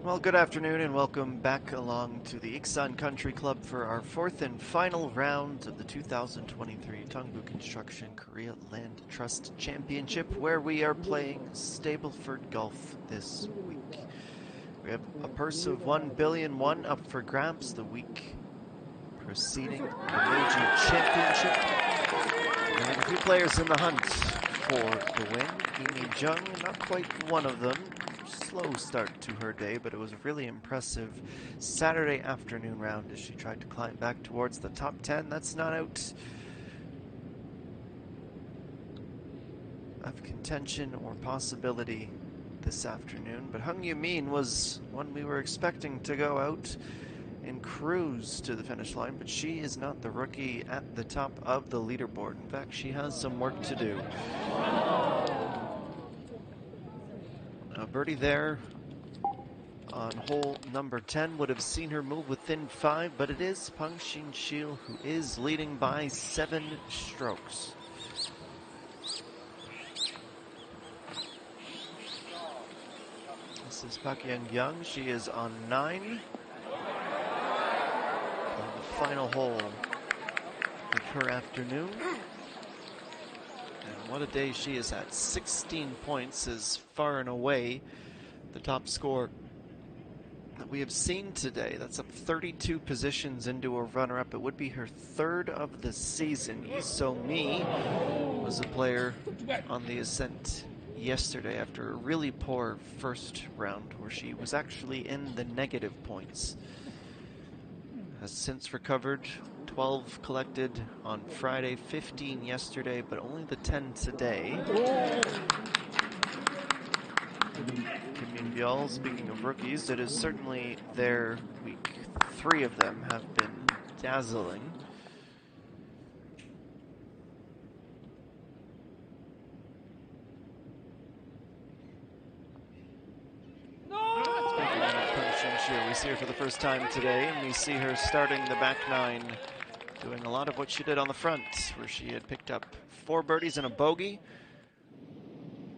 Well, good afternoon and welcome back along to the Iksan Country Club for our fourth and final round of the 2023 Dongbu Construction Korea Land Trust Championship, where we are playing Stableford Golf this week. We have a purse of 1,000,000,000 up for grabs the week preceding the Meiji Championship. And we have a few players in the hunt for the win. Imi Jung, not quite one of them. Slow start to her day, but it was a really impressive Saturday afternoon round as she tried to climb back towards the top 10. That's not out of contention or possibility this afternoon, but Hung Yoo-min was one we were expecting to go out and cruise to the finish line, but she is not the rookie at the top of the leaderboard. In fact, she has some work to do. A birdie there on hole number 10 would have seen her move within 5, but it is Pang Xin-shil who is leading by 7 strokes. This is Park Young. She is on 9. On the final hole of her afternoon. And what a day she is at. 16 points is far and away the top score that we have seen today. That's up 32 positions into a runner-up. It would be her third of the season. Lee So-mi was a player on the ascent yesterday after a really poor first round where she was actually in the negative points. Has since recovered. 12 collected on Friday, 15 yesterday, but only the 10 today. Kim Min-byul, speaking of rookies, it is certainly their week. 3 of them have been dazzling. Speaking of Pang Xin-shil, we see her for the first time today, and we see her starting the back 9, doing a lot of what she did on the front, where she had picked up 4 birdies and a bogey.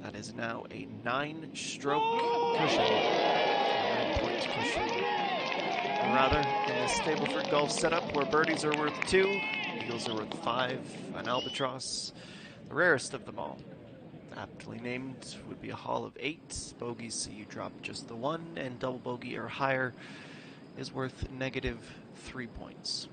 That is now a 9-stroke cushion, a 9-point cushion. Or rather, in the Stableford Golf setup, where birdies are worth 2, eagles are worth 5, an albatross, the rarest of them all. Aptly named would be a haul of 8. Bogeys see you drop just the 1, and double bogey or higher is worth -3 points.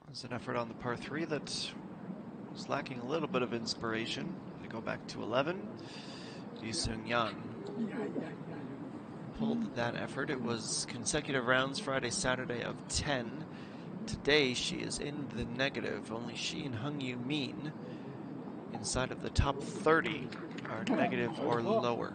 There's an effort on the par 3 that was lacking a little bit of inspiration. They go back to 11. Lee Seung-yeon pulled that effort. It was consecutive rounds Friday, Saturday of 10. Today she is in the negative. Only she and Hung Yoo-min inside of the top 30 are negative or lower.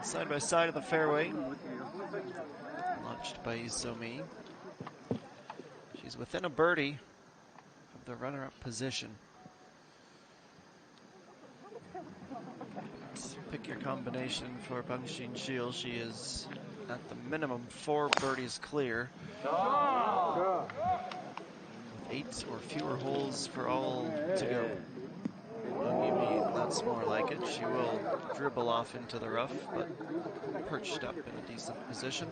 Side by side of the fairway, launched by Isomi. She's within a birdie of the runner-up position. Pick your combination for Bangshin Shil. She is at the minimum 4 birdies clear, with 8 or fewer holes for all to go. That's more like it. She will dribble off into the rough, but perched up in a decent position.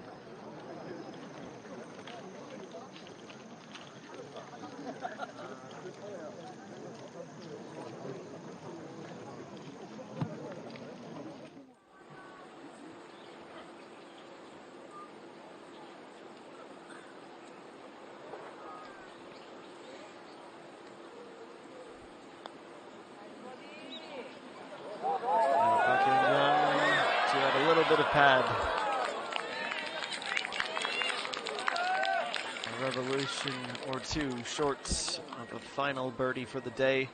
Bit of pad. A revolution or two short of a final birdie for the day,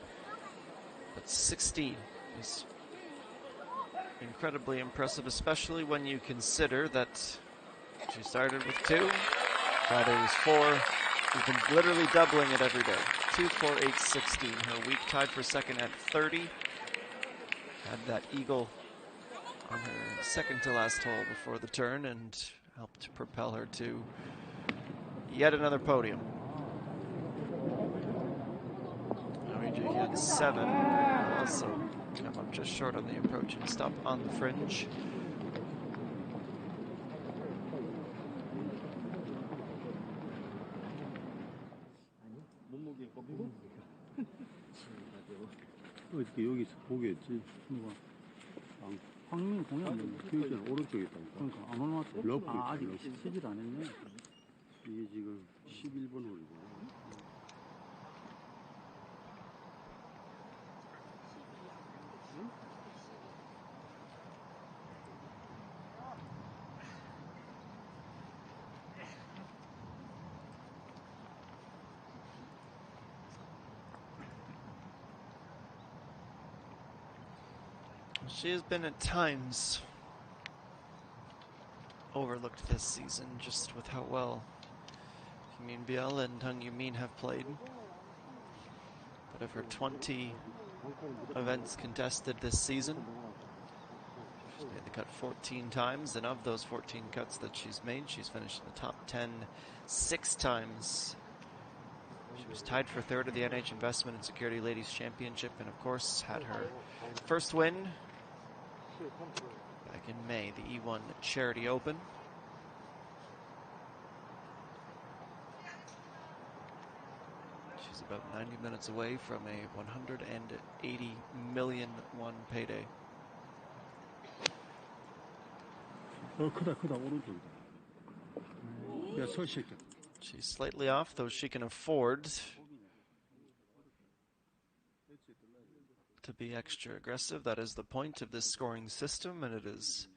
but 16 is incredibly impressive, especially when you consider that she started with 2, Friday was 4. She's been literally doubling it every day. 2, 4, 8, 16. Her week tied for second at 30. Had that eagle on her second to last hole before the turn and helped propel her to yet another podium. Norwegian had 7, also come up just short on the approach and stop on the fringe. 여기서 보겠지. 황민 공연 교육장 오른쪽에 있다니까. 그러니까 안 올라왔어. 러프 아직 쓰질 안 했네. 이게 지금 11번 홀이고. She has been at times overlooked this season, just with how well Kim Min-biel and Hung Yoo-min have played. But of her 20 events contested this season, she's made the cut 14 times, and of those 14 cuts that she's made, she's finished in the top 10 6 times. She was tied for 3rd at the NH Investment and Security Ladies Championship, and of course had her first win back in May, the E1 Charity Open. She's about 90 minutes away from a 180 million won payday. 크다 오른쪽이다. 야, 서 새끼. She's slightly off, though she can afford to be extra aggressive. That is the point of this scoring system, and it has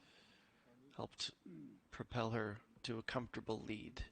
helped propel her to a comfortable lead.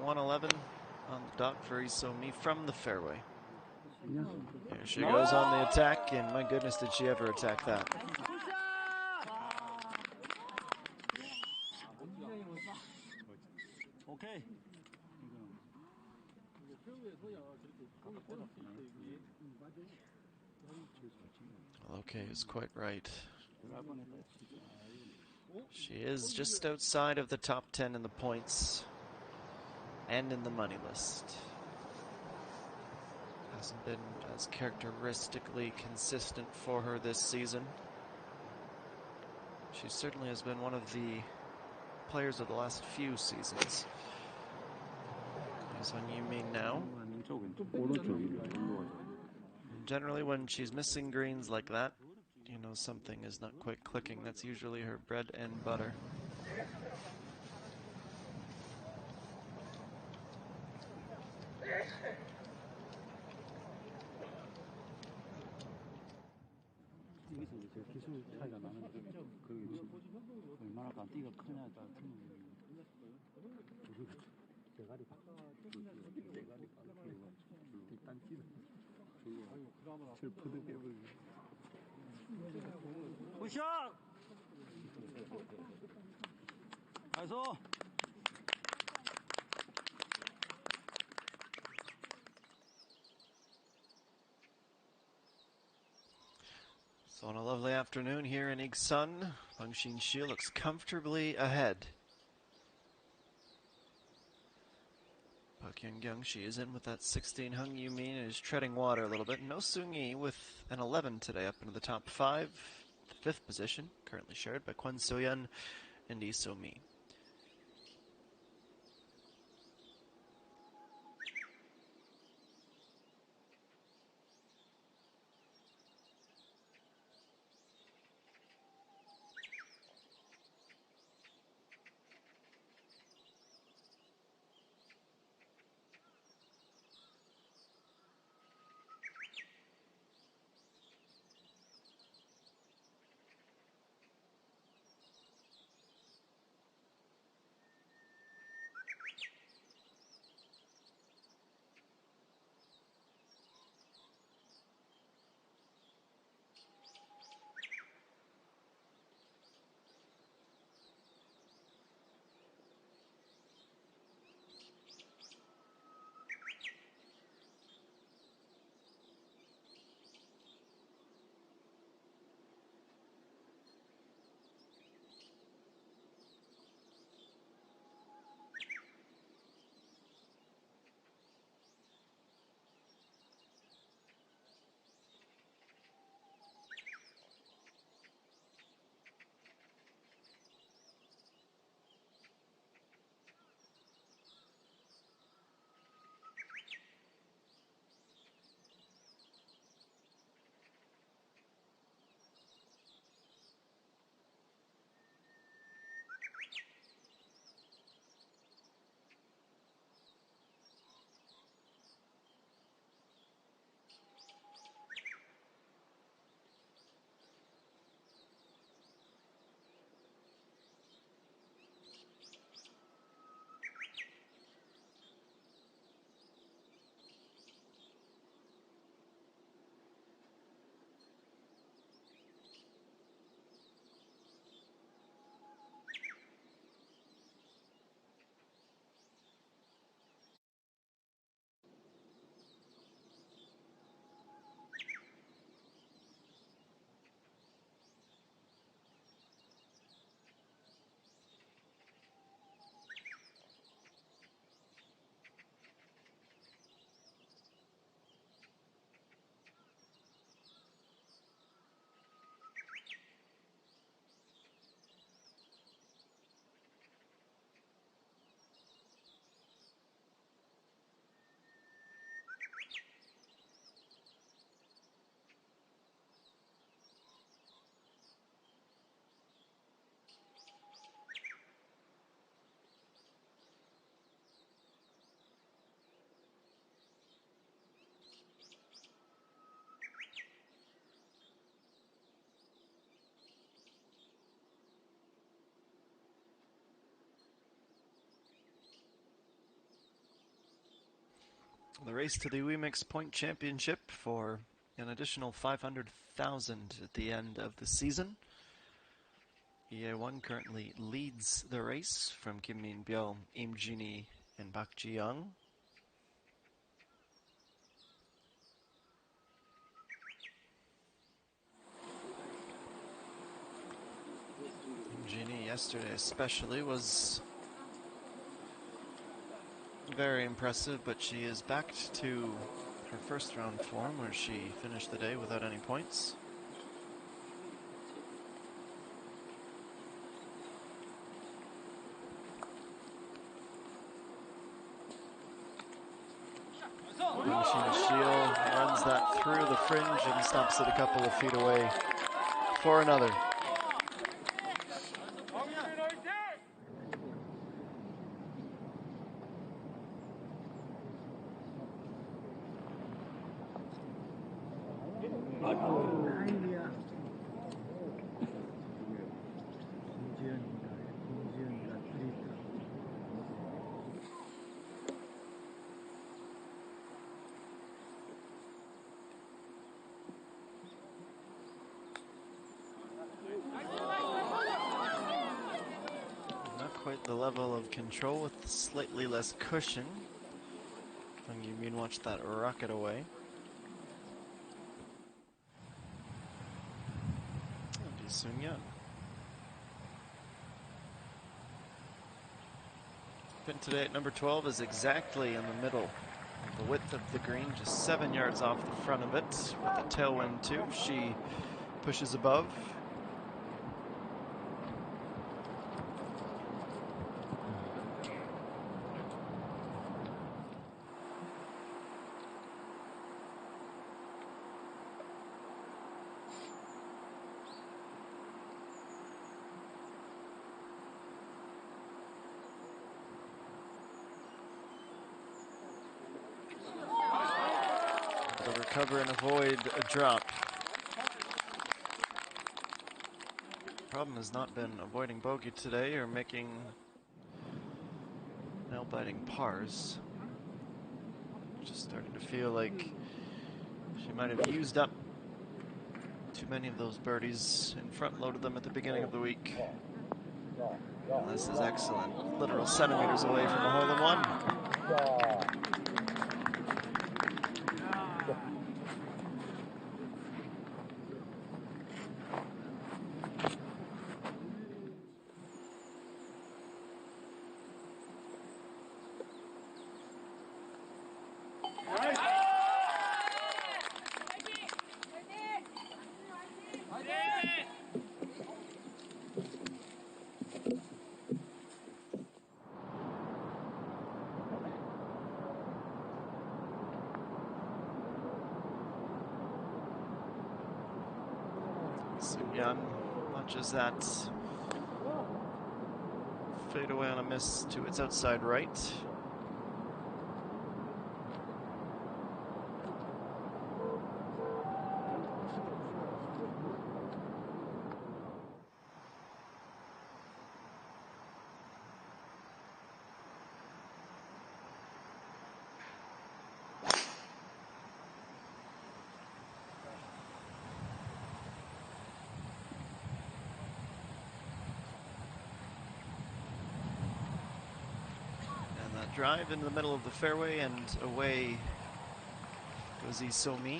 .111 on the dot for Isomi from the fairway. Here she goes on the attack, and my goodness, did she ever attack that. Okay is quite right. She is just outside of the top 10 in the points and in the money list. Hasn't been as characteristically consistent for her this season. She certainly has been one of the players of the last few seasons. There's on Yumin now. Generally, when she's missing greens like that, you know something is not quite clicking. That's usually her bread and butter. 여기서 이제 기술 차이가 나는데 그게 지금 얼마나 간디가 크냐에 따라 틀리는 대가리 대가리 일단 찌는 슬프게 버리고 굿샷! 나이스! So on a lovely afternoon here in Iksan, Peng Xin looks comfortably ahead. Park Young-kyung, she is in with that 16. Hung Yumin is treading water a little bit. No Seung-yi with an 11 today up into the top 5. The 5th position, currently shared by Kwon So-yeon and Lee So-mi. The race to the Wemix Point Championship for an additional 500,000 at the end of the season. EA1 currently leads the race from Kim Min-byul, Im Jini, and Park Ji-young. Im Nini yesterday especially was very impressive, but she is back to her first round form where she finished the day without any points. Shield runs that through the fringe and stops it a couple of feet away for another. Quite the level of control with slightly less cushion. And you mean watch that rocket away. And Soon Young. Pin today at number 12 is exactly in the middle of the width of the green, just 7 yards off the front of it. With a tailwind too, she pushes above. Recover and avoid a drop. Problem has not been avoiding bogey today or making nail-biting pars. Just starting to feel like she might have used up too many of those birdies and front-loaded them at the beginning of the week. And this is excellent. Literal centimeters away from a hole-in-one. Young launches that fade away on a miss to its outside right. Drive into the middle of the fairway and away goes Isomi.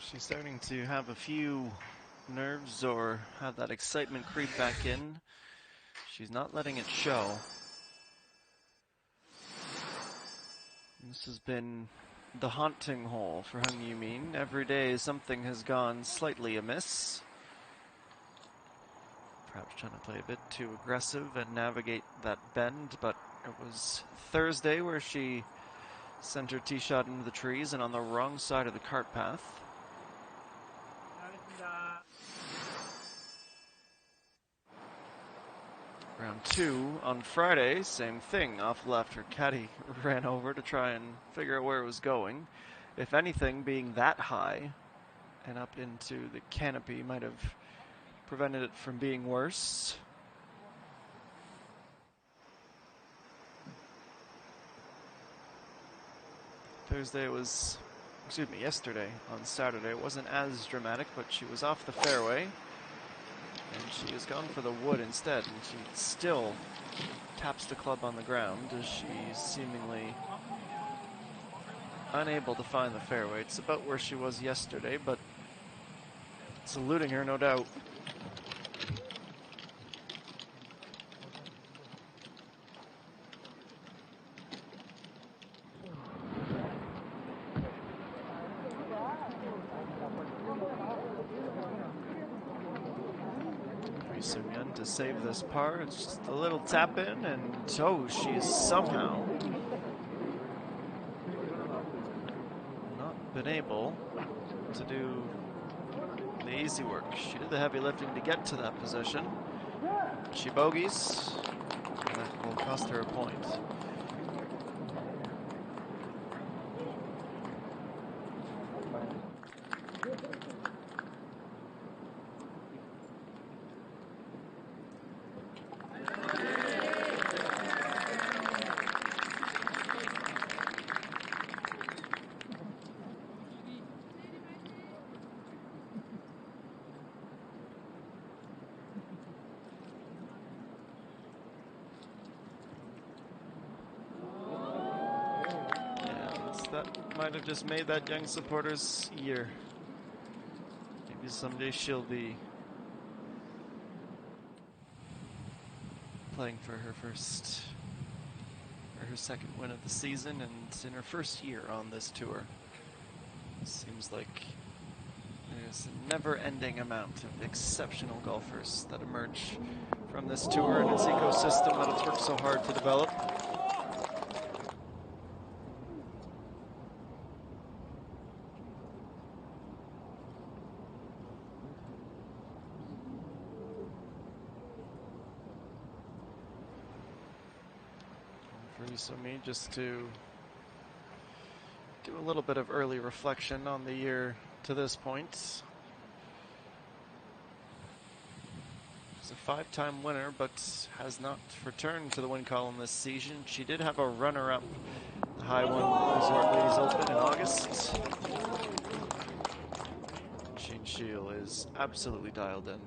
She's starting to have a few nerves or have that excitement creep back in. She's not letting it show. This has been the haunting hole for Hung Yumin. Every day something has gone slightly amiss. Perhaps trying to play a bit too aggressive and navigate that bend, but it was Thursday where she sent her tee shot into the trees and on the wrong side of the cart path. Round 2 on Friday, same thing. Off left, her caddy ran over to try and figure out where it was going. If anything, being that high and up into the canopy might have prevented it from being worse. Yesterday on Saturday, it wasn't as dramatic, but she was off the fairway and she has gone for the wood instead, and she still taps the club on the ground as she's seemingly unable to find the fairway. It's about where she was yesterday, but it's eluding her, no doubt. Sung-yeon to save this par. It's just a little tap in, and oh, she's somehow not been able to do the easy work. She did the heavy lifting to get to that position. She bogeys, and that will cost her a point. That might have just made that young supporter's year. Maybe someday she'll be playing for her second win of the season, and in her first year on this tour. Seems like there's a never-ending amount of exceptional golfers that emerge from this tour and its ecosystem that it's worked so hard to develop. For me, just to do a little bit of early reflection on the year to this point. She's a 5-time winner, but has not returned to the win column this season. She did have a runner-up, the High One Resort Ladies Open in August. Sheen Shield is absolutely dialed in.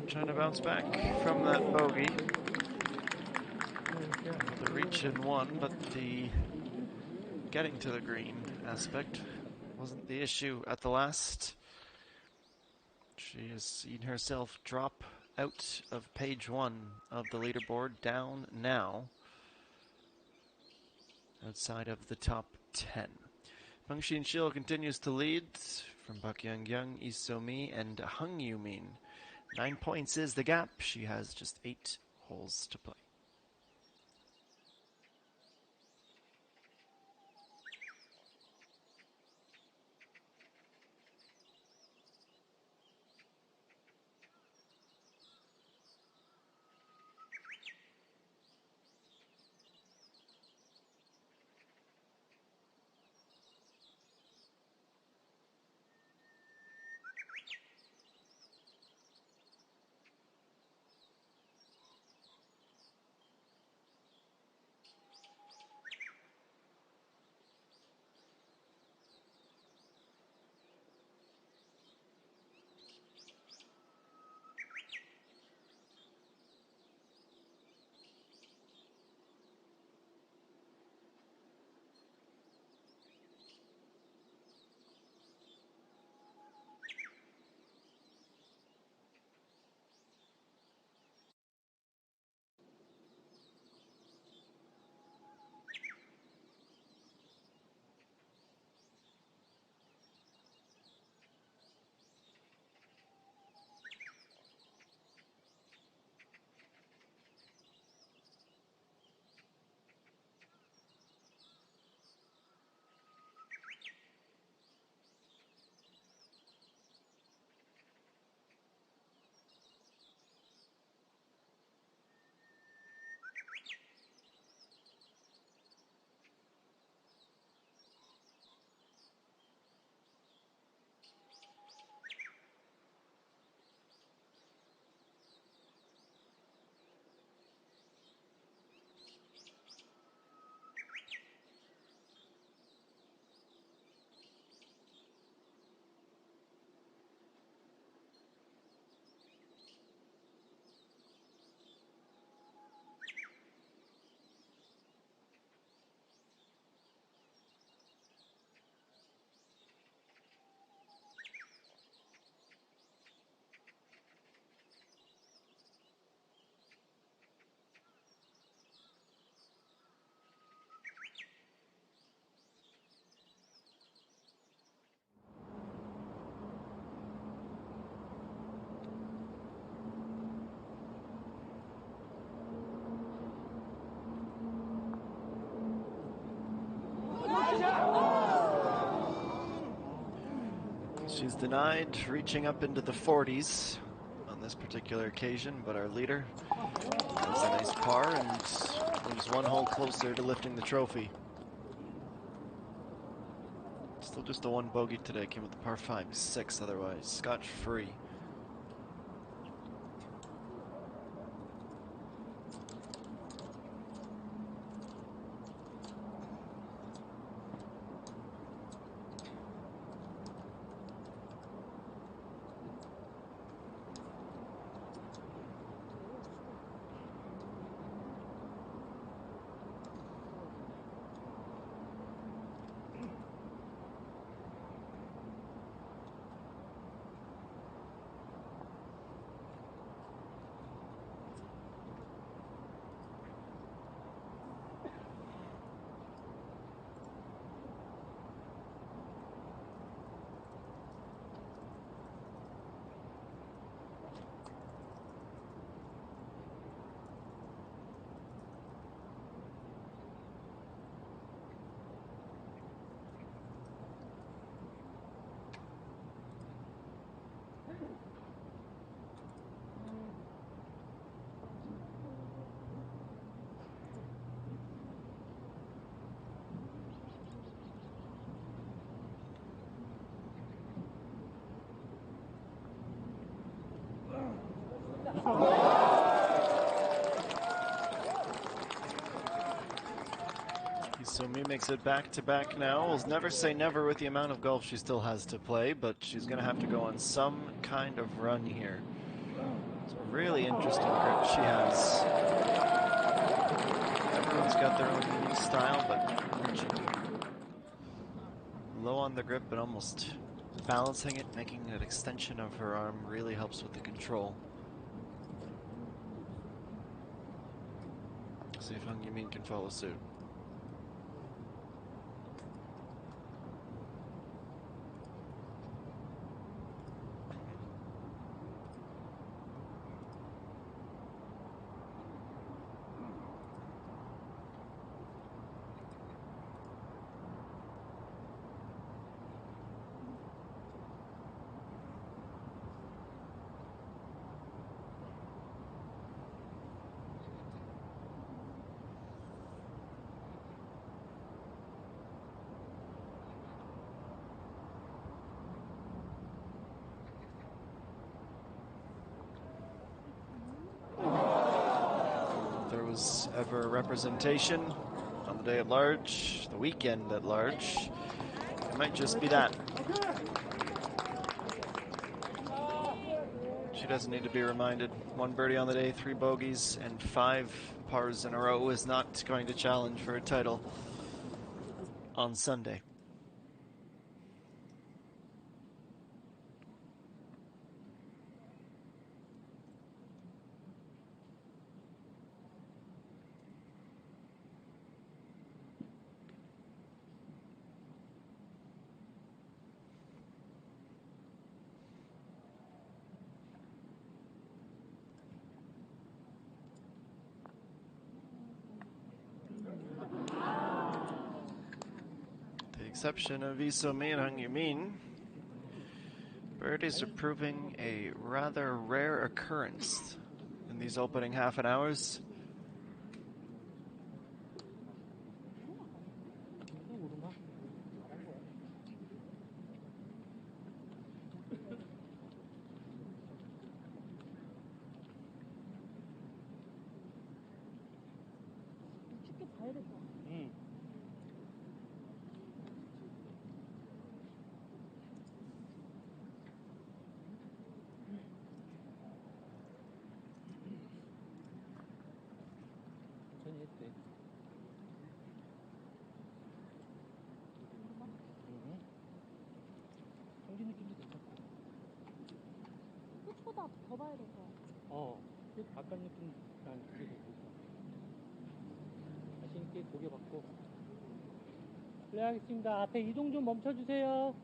Trying to bounce back from that bogey. The reach in one, but the getting to the green aspect wasn't the issue at the last. She has seen herself drop out of page 1 of the leaderboard, down now outside of the top 10. Peng Shil continues to lead from Park Young-young, Lee So-mi, and Hung Yumin. 9 points is the gap. She has just 8 holes to play. She's denied reaching up into the 40s on this particular occasion, but our leader has a nice par and moves one hole closer to lifting the trophy. Still just a one bogey today, came with the par 5, 6 otherwise, scotch-free. Isumi makes it back-to-back now. We'll never say never with the amount of golf she still has to play, but she's going to have to go on some kind of run here. It's a really interesting grip she has. Everyone's got their own unique style, but low on the grip but almost balancing it, making an extension of her arm really helps with the control. See if Hung Yumin can follow suit. Ever representation on the day at large, the weekend at large, it might just be that. She doesn't need to be reminded. One birdie on the day, 3 bogeys, and 5 pars in a row is not going to challenge for a title on Sunday. Exception of Isumi and Hung Yumin, birdies are proving a rather rare occurrence in these opening half an hours. 더 봐야 될 것 같아. 바깥 느낌 난 그게 더 좋을 것 같아. 자신 있게 고개 받고. 플레이하겠습니다. 앞에 이동 좀 멈춰주세요.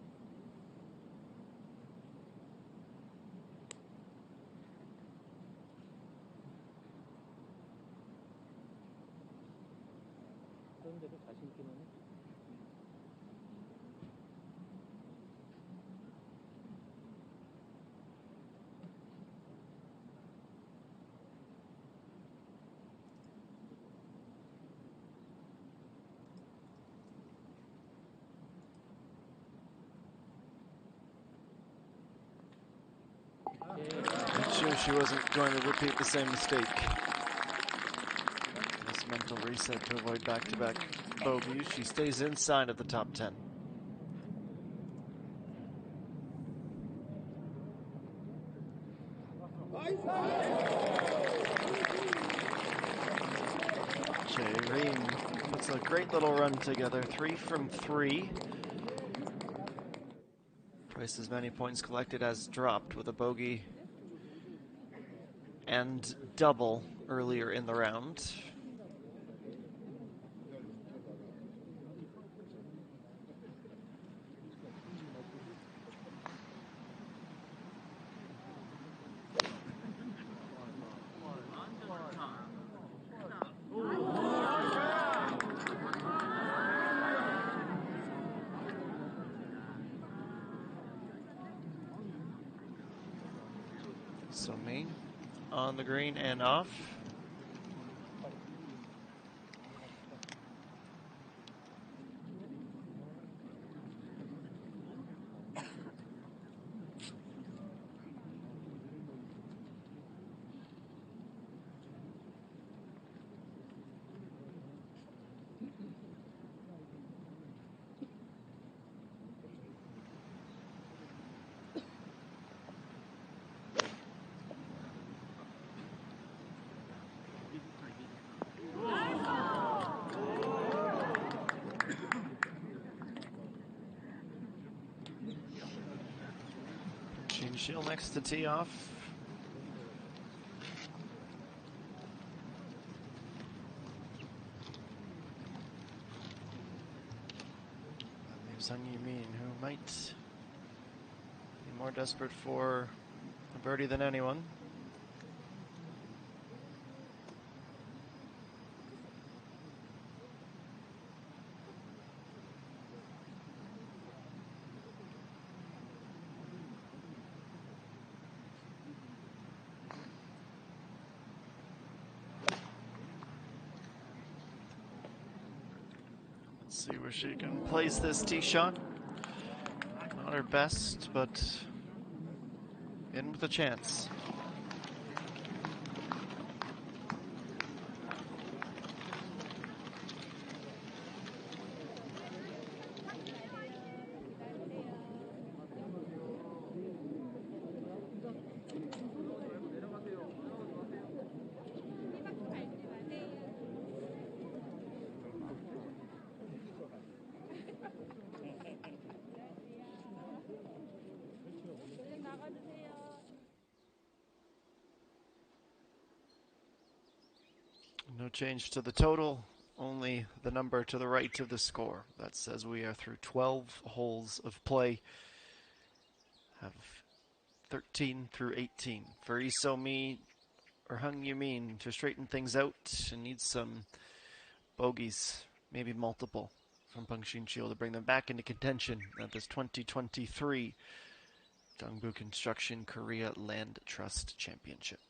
그런 대로 자신 있게만 해. knew she wasn't going to repeat the same mistake. This mental reset to avoid back-to-back bogeys. She stays inside of the top 10. Jae-rin puts a great little run together. 3 from 3. Twice as many points collected as dropped with a bogey and double earlier in the round. So me on the green and off. Shield next to tee off. That leaves Sung Yumin, who might be more desperate for a birdie than anyone. See where she can place this tee shot. Not her best, but in with a chance. No change to the total, only the number to the right of the score. That says we are through 12 holes of play. Have 13 through 18. For Isomi or Hung Yumin to straighten things out and needs some bogeys, maybe multiple, from Pengxin Chiu to bring them back into contention at this 2023 Dongbu Construction Korea Land Trust Championship.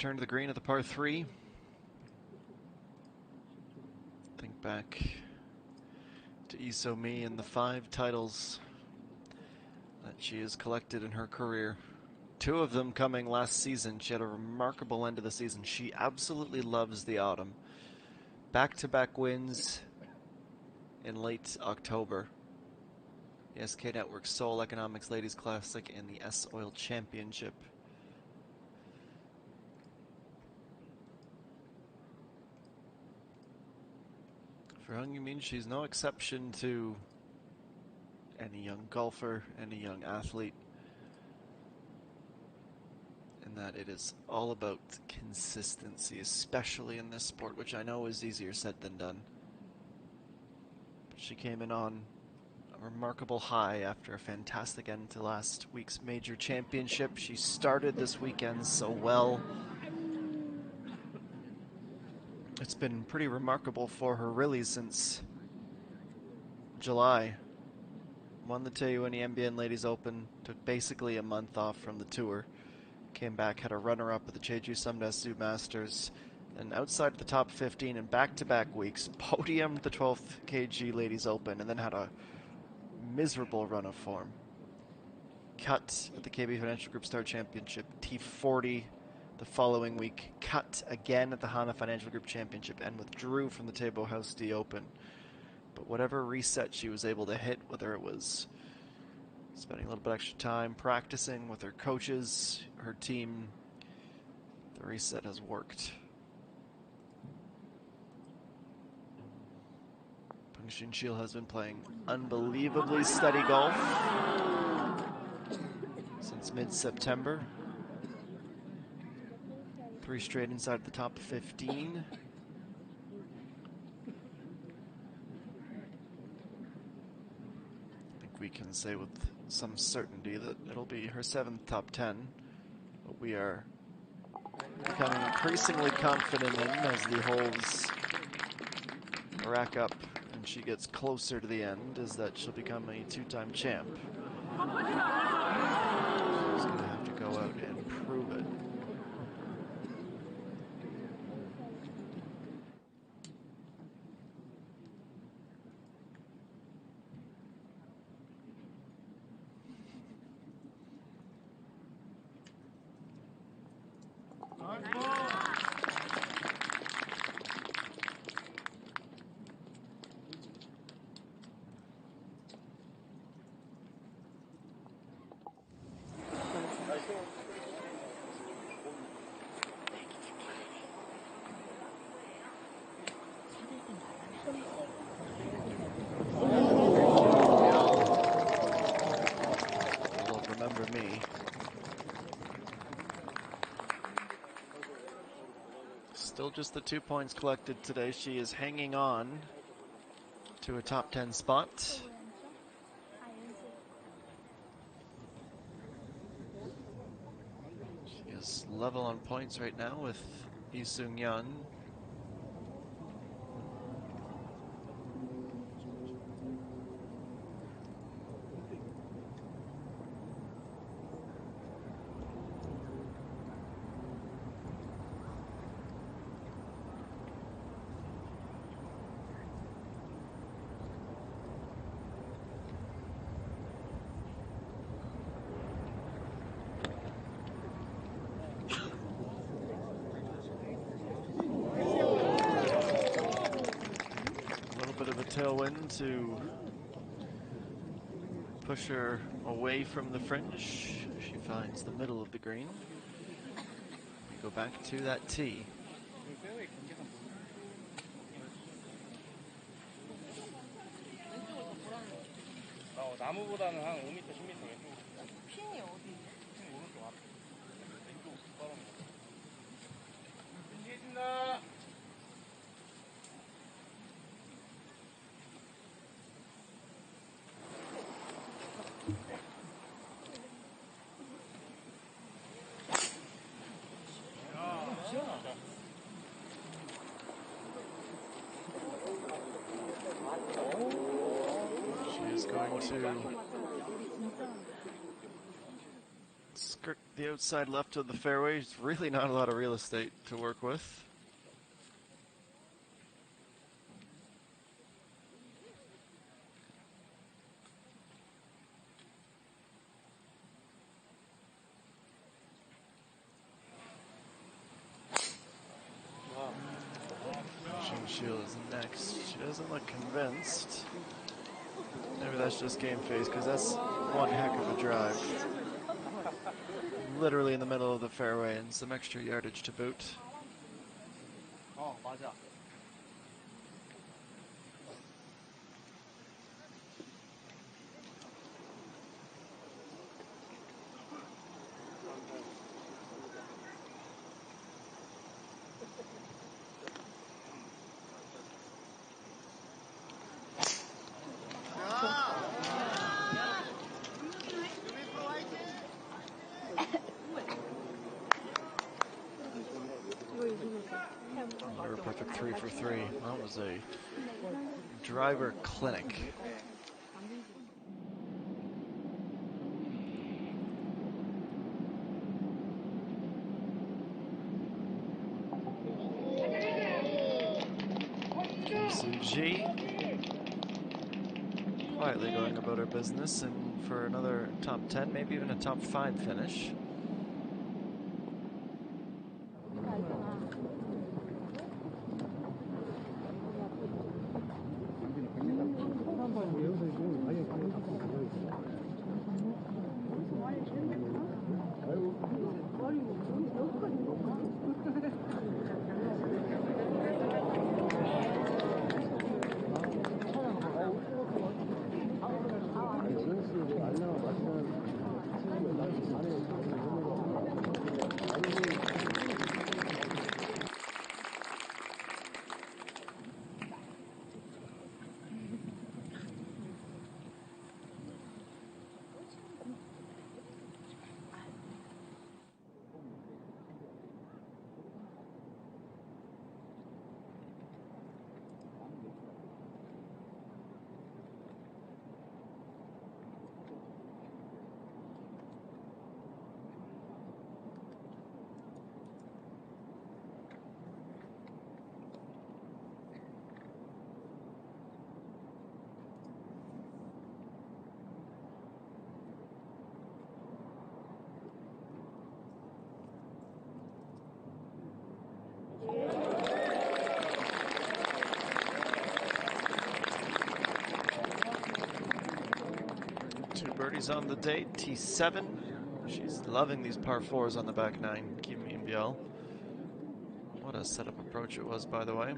return to the green at the par 3. Think back to Iso Mi and the 5 titles that she has collected in her career. 2 of them coming last season. She had a remarkable end of the season. She absolutely loves the autumn. Back-to-back wins in late October. The SK Network Seoul Economics Ladies Classic and the S-Oil Championship. For Hung Min, she's no exception to any young golfer, any young athlete, in that it is all about consistency, especially in this sport, which I know is easier said than done. But she came in on a remarkable high after a fantastic end to last week's major championship. She started this weekend so well. It's been pretty remarkable for her really since July. Won the Taiyuan MBN Ladies Open, took basically a month off from the tour. Came back, had a runner-up at the Jeju Sumdasu Masters, and outside the top 15 in back-to-back weeks, podiumed the 12th KG Ladies Open, and then had a miserable run of form. Cut at the KB Financial Group Star Championship, T40 the following week, cut again at the Hana Financial Group Championship, and withdrew from the Teibo House D Open. But whatever reset she was able to hit, whether it was spending a little bit extra time practicing with her coaches, her team, the reset has worked. Peng Xunxil has been playing unbelievably steady golf since mid-September. 3 straight inside the top 15. I think we can say with some certainty that it'll be her 7th top 10. What we are becoming increasingly confident in as the holes rack up and she gets closer to the end is that she'll become a 2-time champ. She's going to have to go out and prove it. Still just the 2 points collected today. She is hanging on to a top 10 spot. She is level on points right now with Lee Seung-yeon. Tailwind to push her away from the fringe. She finds the middle of the green. We go back to that tee. 나무보다는 한 5m, 10m 왼쪽으로. 핀이 어디? 핀 오른쪽 앞. 왼쪽 바람. 준비했습니다. skirt the outside left of the fairway. It's really not a lot of real estate to work with. Shield is next. She doesn't look convinced. Maybe that's just game face, because that's one heck of a drive. Literally in the middle of the fairway and some extra yardage to boot. 어, 맞아. Under a perfect 3 for 3. That was a driver clinic. Suji quietly going about her business, and for another top 10, maybe even a top 5 finish. Birdies on the day, T7. She's loving these par 4s on the back 9, Kim Min-byul. What a setup approach it was, by the way.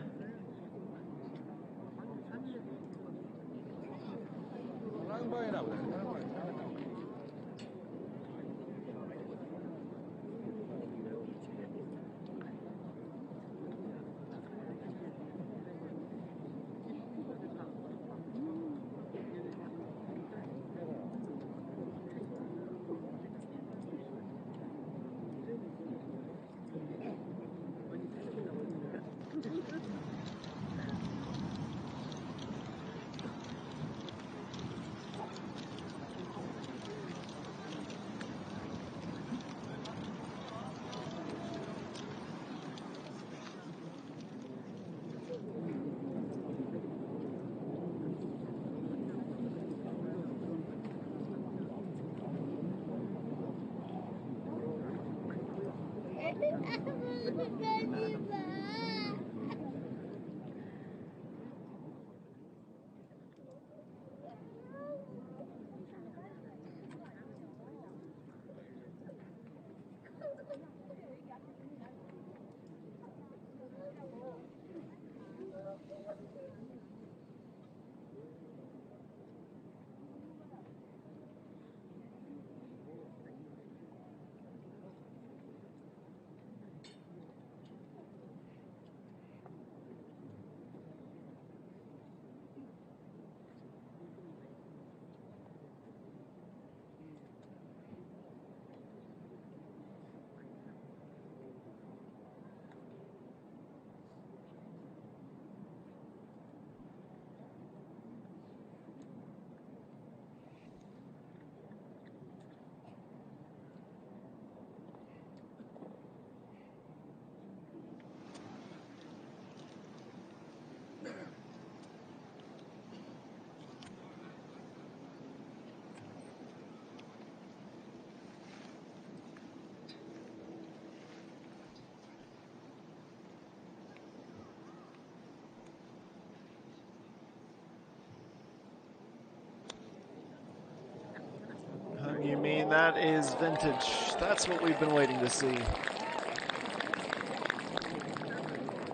mean, that is vintage. That's what we've been waiting to see.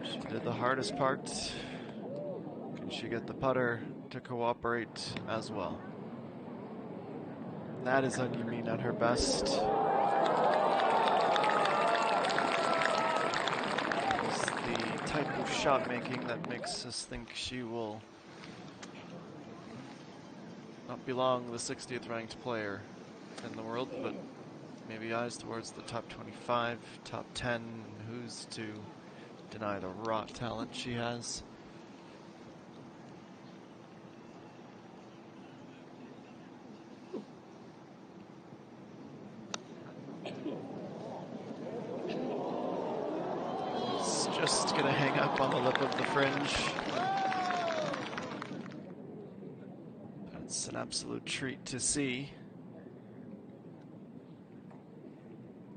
She did the hardest part. Can she get the putter to cooperate as well? That is Ung Min at her best. It's the type of shot making that makes us think she will not belong the 60th ranked player in the world, but maybe eyes towards the top 25, top 10. Who's to deny the raw talent she has? It's just gonna hang up on the lip of the fringe. That's an absolute treat to see.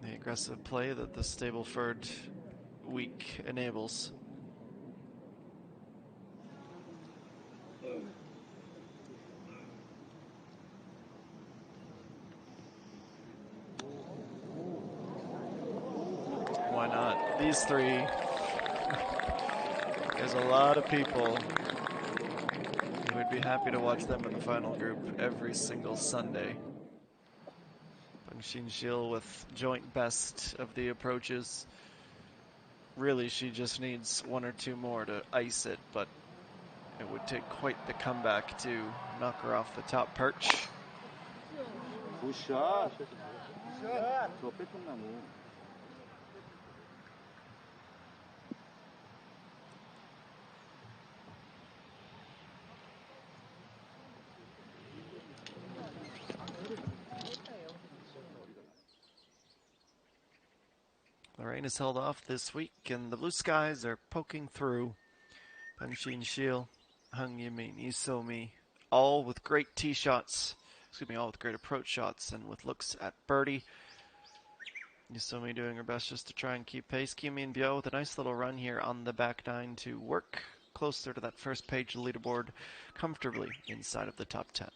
The aggressive play that the Stableford week enables. Why not? These three, there's a lot of people who would be happy to watch them in the final group every single Sunday. Xin Shil with joint best of the approaches. Really, she just needs one or two more to ice it, but it would take quite the comeback to knock her off the top perch. 굿샷. 저 백홈나무. The rain is held off this week, and the blue skies are poking through. Xin Shil, Hung Min, Isomi, all with great tee shots. All with great approach shots and with looks at birdie. Isomi doing her best just to try and keep pace. Kim Min Bio with a nice little run here on the back nine to work closer to that first page leaderboard, comfortably inside of the top 10.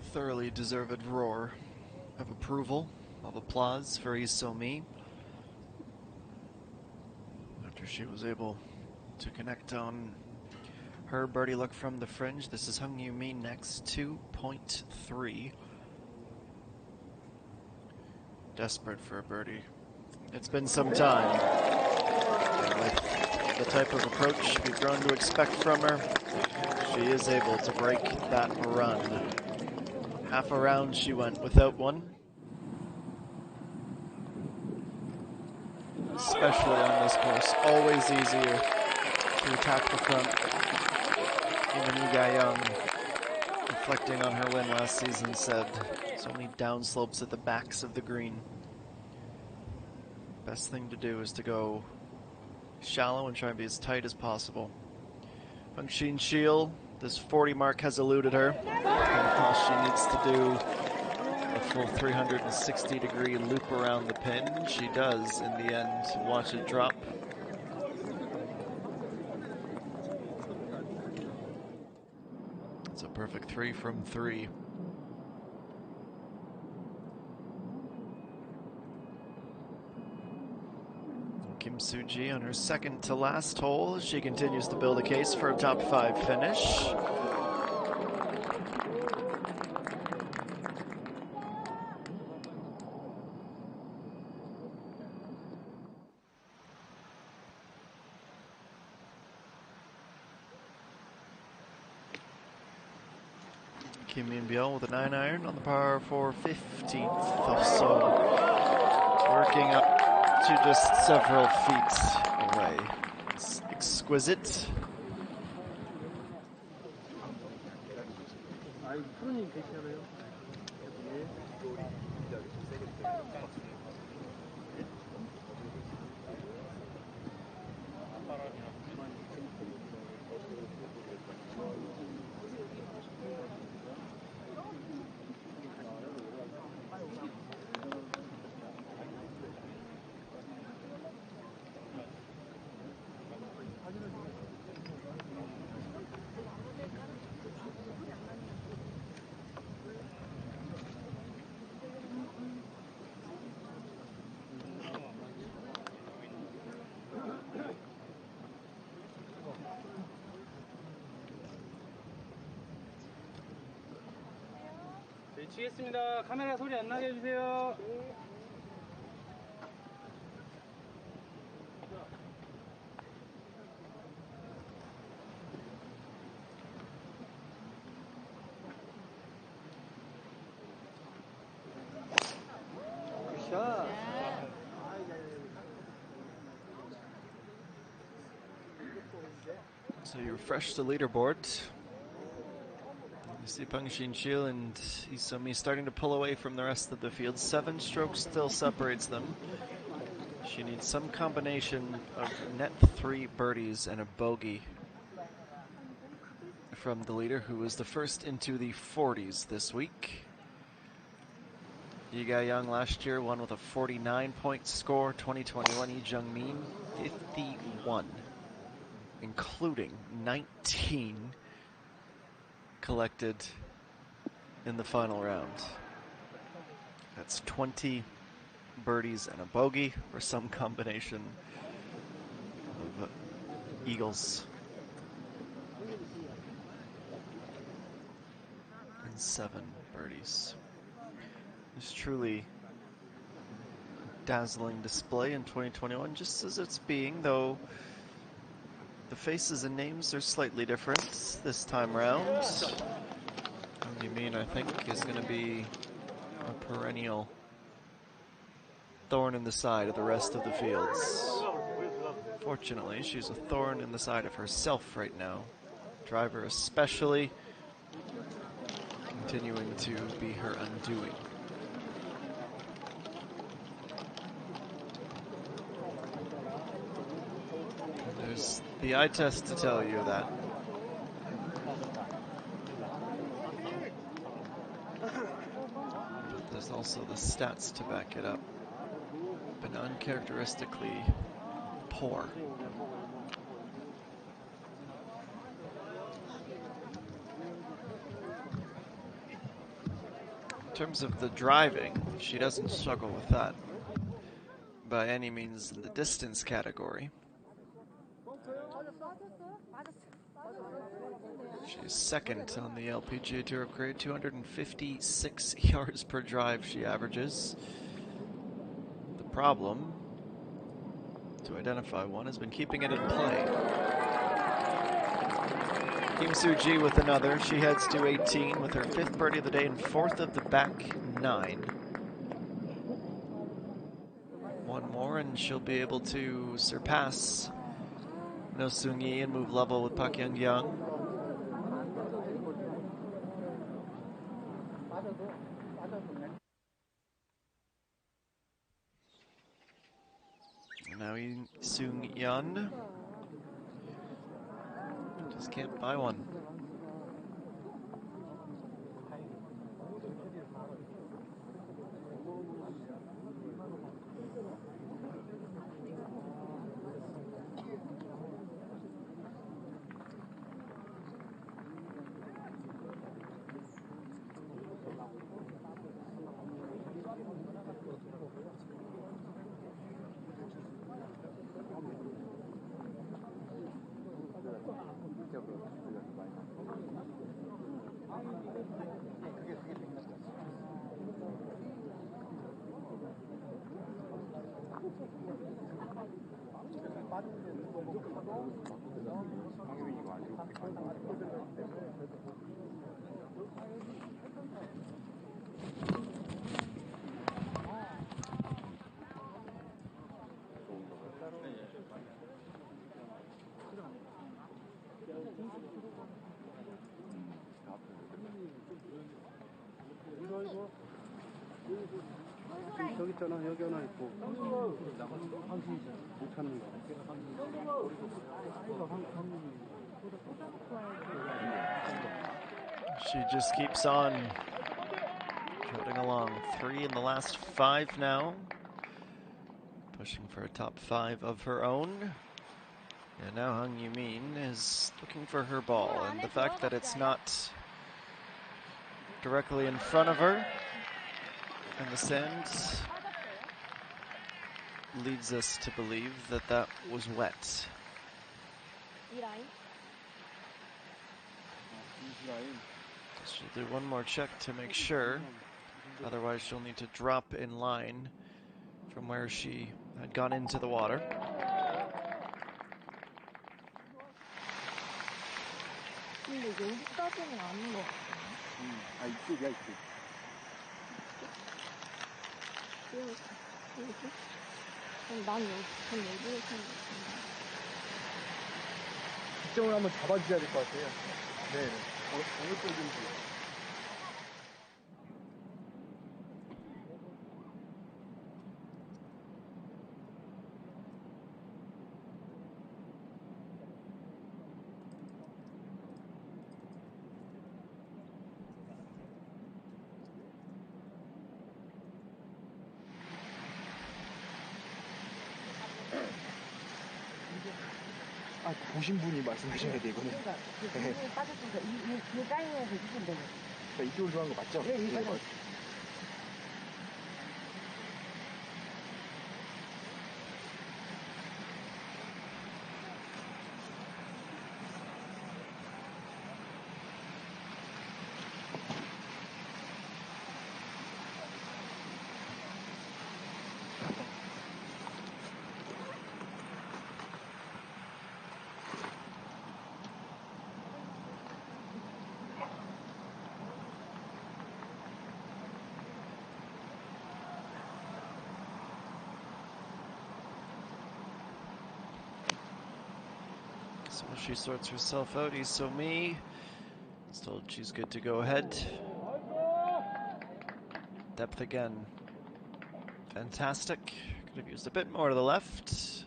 thoroughly deserved roar of approval, of applause for Isomi after she was able to connect on her birdie look from the fringe. This is Hung Yu-mi next, 2.3. Desperate for a birdie. It's been some time. And with the type of approach we've grown to expect from her, she is able to break that run. Half a round she went without one. Especially on this course, always easier to attack the front. Even Lee Ga-young, reflecting on her win last season, said so many downslopes at the backs of the green. Best thing to do is to go shallow and try and be as tight as possible. Peng Xin-Shiel, this 40 mark has eluded her. Because she needs to do a full 360-degree loop around the pin. She does in the end. Watch it drop. It's a perfect 3 from 3. Kim Soo-ji on her second to last hole. She continues to build a case for a top 5 finish. Kim Min-byul with a 9-iron on the par for 15th. So working up to just several feet away. It's exquisite. 치겠습니다. 카메라 소리 안 나게 해주세요. So you refresh the leaderboard. You see Peng Xin-Shiel and Isomi starting to pull away from the rest of the field. 7 strokes still separates them. She needs some combination of net 3 birdies and a bogey from the leader, who was the first into the 40s this week. Lee Ga-young last year won with a 49-point score. 2021, Lee Jung-min, 51, including 19 collected in the final round. That's 20 birdies and a bogey, or some combination of eagles and 7 birdies. It's truly dazzling display in 2021, just as it's being, though the faces and names are slightly different this time around. What you mean, I think, is going to be a perennial thorn in the side of the rest of the fields. Fortunately, she's a thorn in the side of herself right now. Driver especially, continuing to be her undoing. There's the eye test to tell you that. But there's also the stats to back it up. Been uncharacteristically poor. In terms of the driving, she doesn't struggle with that by any means in the distance category. She's second on the LPGA Tour of Korea, 256 yards per drive she averages. The problem, to identify one, has been keeping it in play. Kim Soo-ji with another. She heads to 18 with her 5th birdie of the day and 4th of the back 9. One more and she'll be able to surpass No Seung-yi and move level with Park Young-young. Now Seung-yeon just can't buy one. 저기 있잖아. 여기 하나 있고. 못 찾는 거. She just keeps on trotting along. 3 in the last 5 now. Pushing for a top 5 of her own. And now Hung Yoo-min is looking for her ball. And the fact that it's not directly in front of her in the sand leads us to believe that that was wet. She'll do one more check to make sure. Otherwise she'll need to drop in line from where she had gone into the water. 근데 여기까지는 아닌 것 같아. 아, 이쪽이야, 이쪽. 여기? 그럼 난 여기에 생각했는데. 기점을 한번 잡아주셔야 될 것 같아요. 네. 어느 쪽인지. 아, 보신 분이 말씀하셔야 돼, 이거는. 그러니까 그 빠졌으니까 이 사인에서 이쪽으로 되네. 그러니까 이쪽으로 들어간 거 맞죠? 네, 맞아요. So she sorts herself out. Lee So-mi is told she's good to go ahead. Depth again. Fantastic. Could have used a bit more to the left.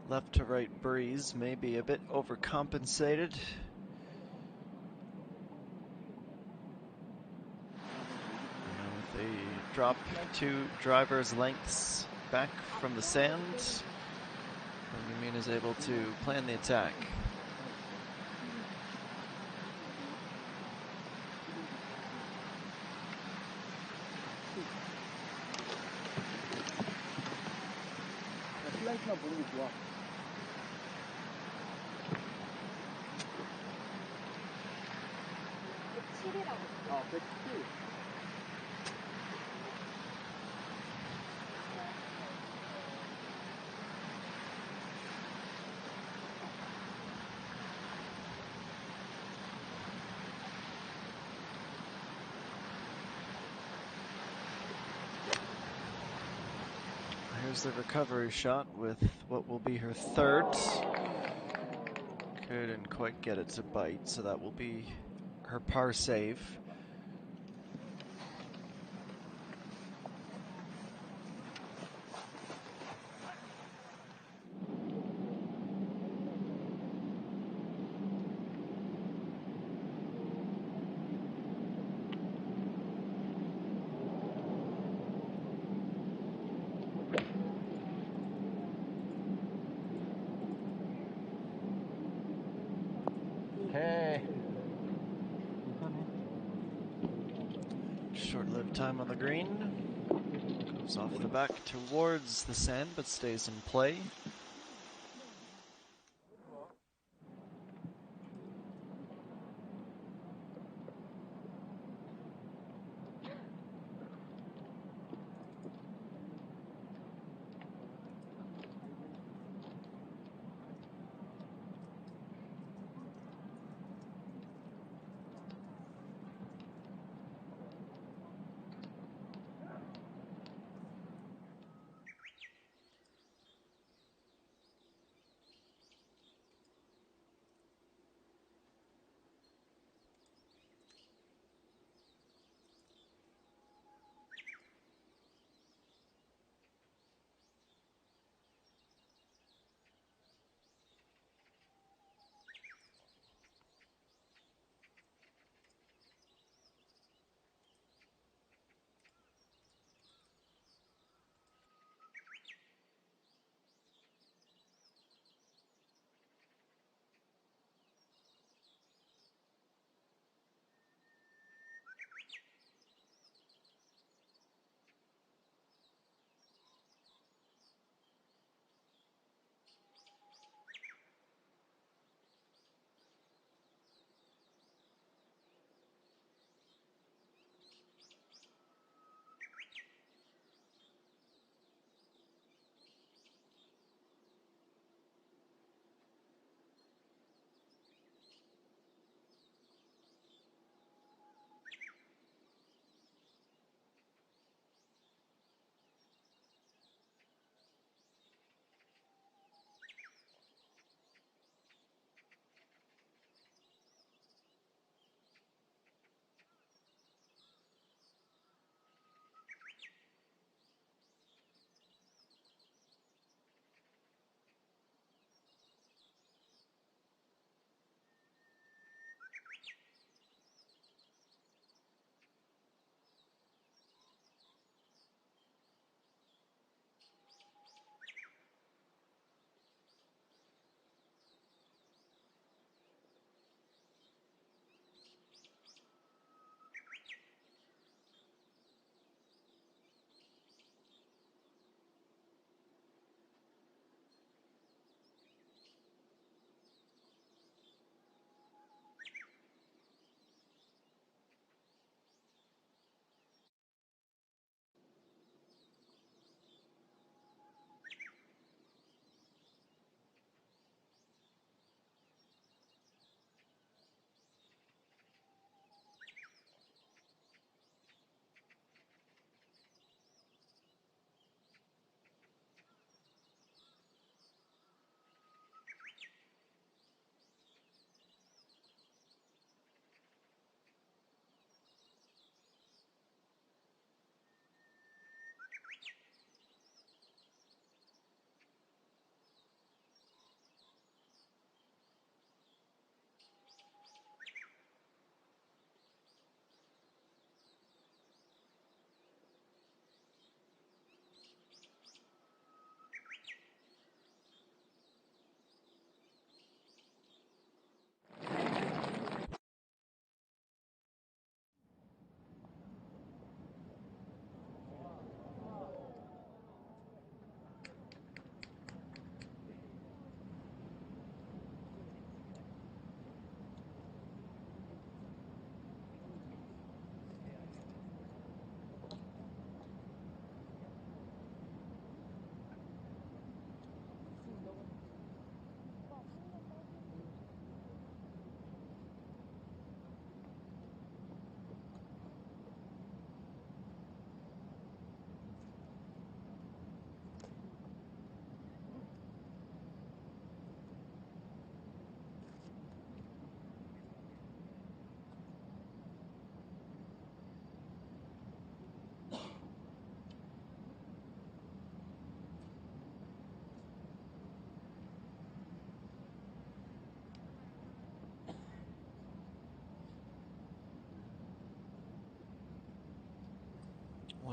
left to right breeze may be a bit overcompensated. With a drop 2 drivers lengths back from the sand, Min is able to plan the attack. 슬라이스만 보는 게 좋아. 107이라고. 107. Here's the recovery shot with what will be her third. Couldn't quite get it to bite, so that will be her par save. Short-lived time on the green. Goes off the back towards the sand, but stays in play.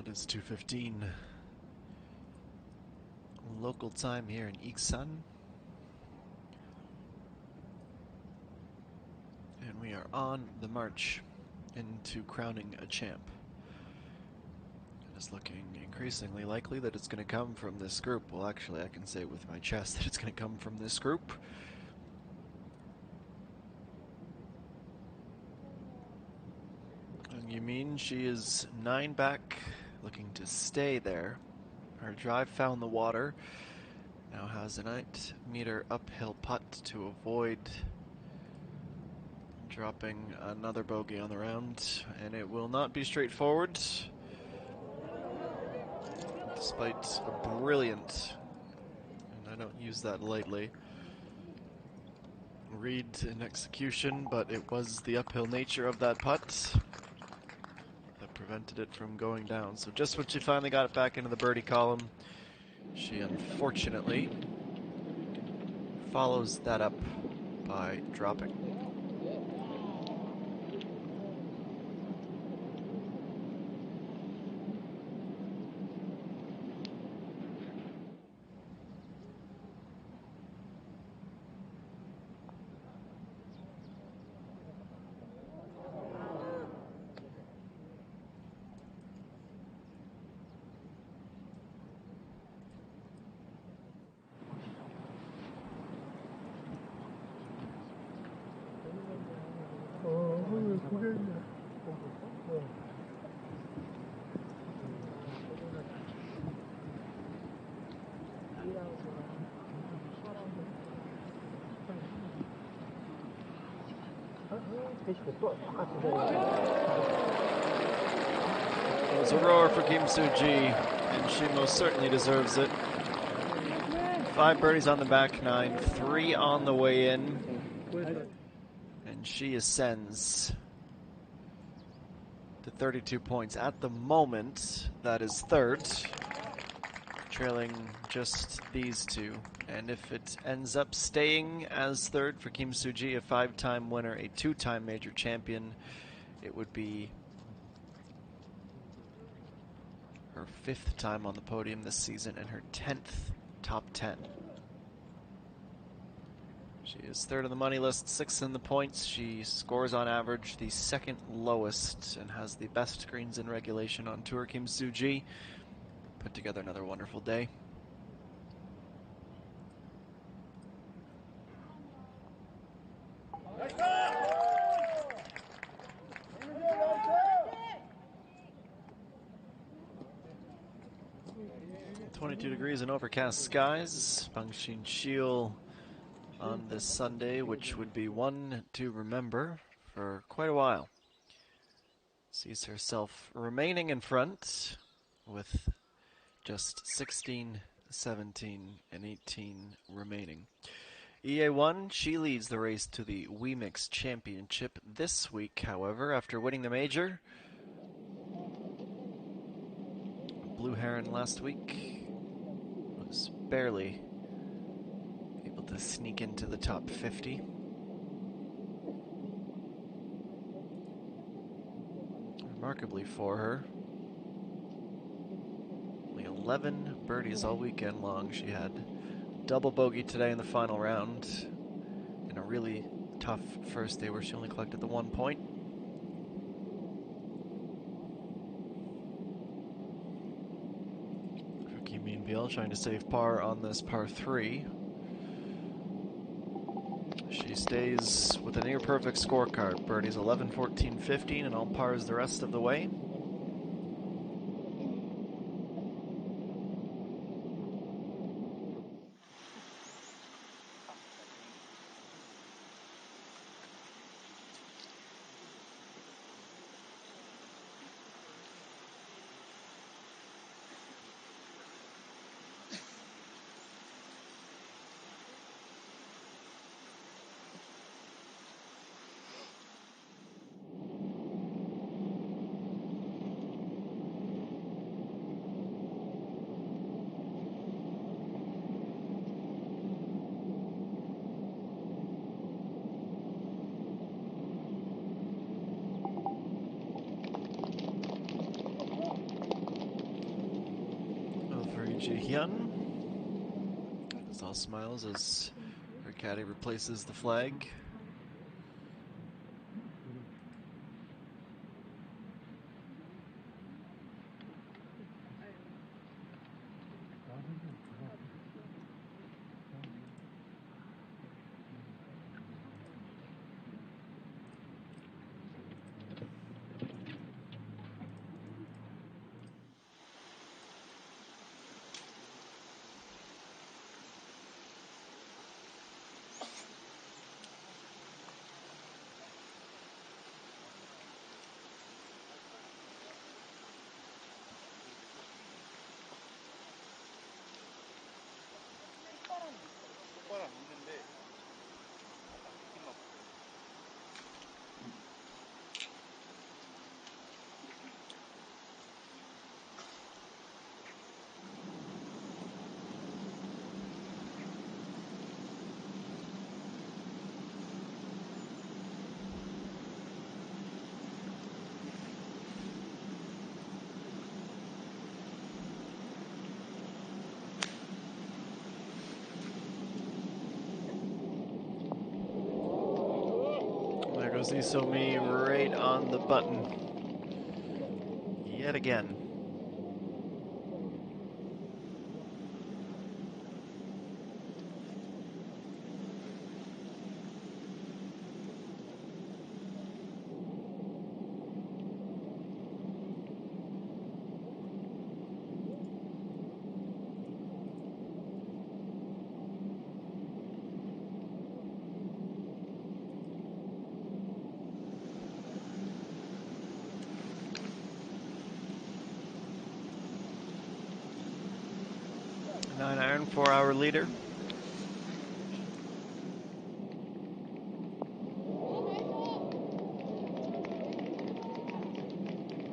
Well, it is 2:15 local time here in Iksan. And we are on the march into crowning a champ. It's looking increasingly likely that it's going to come from this group. Well, actually, I can say with my chest that it's going to come from this group. And you mean she is 9 back, looking to stay there. Her drive found the water. Now has an 8-meter uphill putt to avoid dropping another bogey on the round, and it will not be straightforward. Despite a brilliant, and I don't use that lightly, read in execution, but it was the uphill nature of that putt that prevented it from going down. So just when she finally got it back into the birdie column, she unfortunately follows that up by dropping. It was a roar for Kim Soo-ji, and she most certainly deserves it. 5 birdies on the back nine, 3 on the way in, and she ascends to 32 points. At the moment, that is third, trailing just these two. And if it ends up staying as third for Kim Soo-ji, a 5-time winner, a 2-time major champion, it would be her 5th time on the podium this season and her 10th top 10. She is third on the money list, 6th in the points. She scores on average the 2nd lowest and has the best greens in regulation on tour. Kim Soo-ji put together another wonderful day. Degrees and overcast skies. Bangshin Shield on this Sunday, which would be one to remember for quite a while. Sees herself remaining in front with just 16, 17, and 18 remaining. EA1, she leads the race to the WeMix Championship this week, however, after winning the major. Blue Heron last week was barely able to sneak into the top 50. Remarkably for her, only 11 birdies all weekend long. She had double bogey today in the final round in a really tough first day where she only collected the 1 point. Trying to save par on this par 3. She stays with a near perfect scorecard. Birdies 11, 14, 15, and all pars the rest of the way. Ji-hyun is all smiles as her caddy replaces the flag. There goes Isomi right on the button. Yet again. Nine iron for our leader.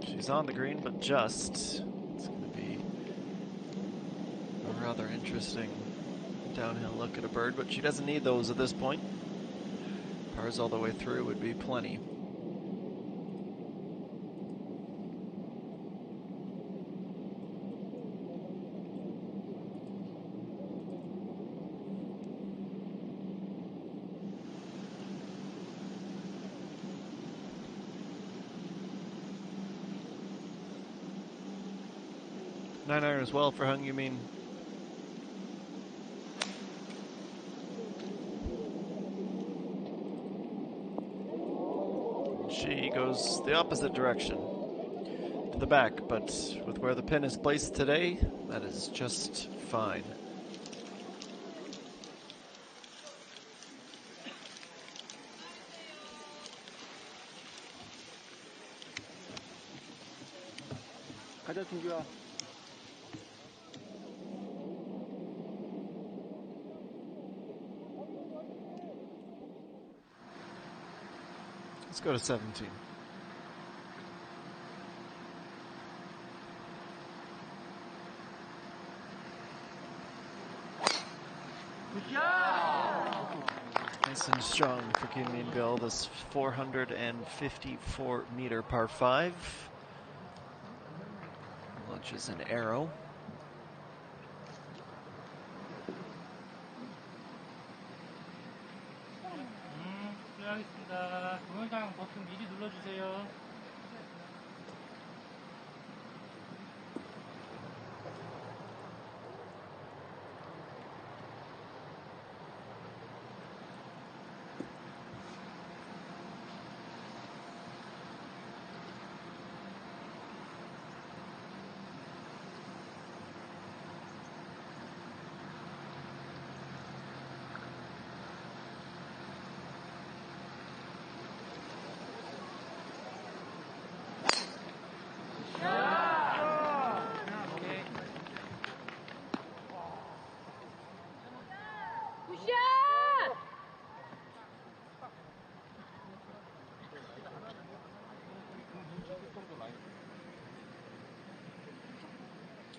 She's on the green, but just. It's going to be a rather interesting downhill look at a bird, but she doesn't need those at this point. Pars all the way through would be plenty. Nine iron as well for Hung, you mean? She goes the opposite direction, to the back, but with where the pin is placed today, that is just fine. 가자, 준규야. Let's go to 17. Nice and strong for Kim Min-bil, this 454 meter par 5. Launches an arrow. 실례하겠습니다. 동영상 버튼 미리 눌러주세요.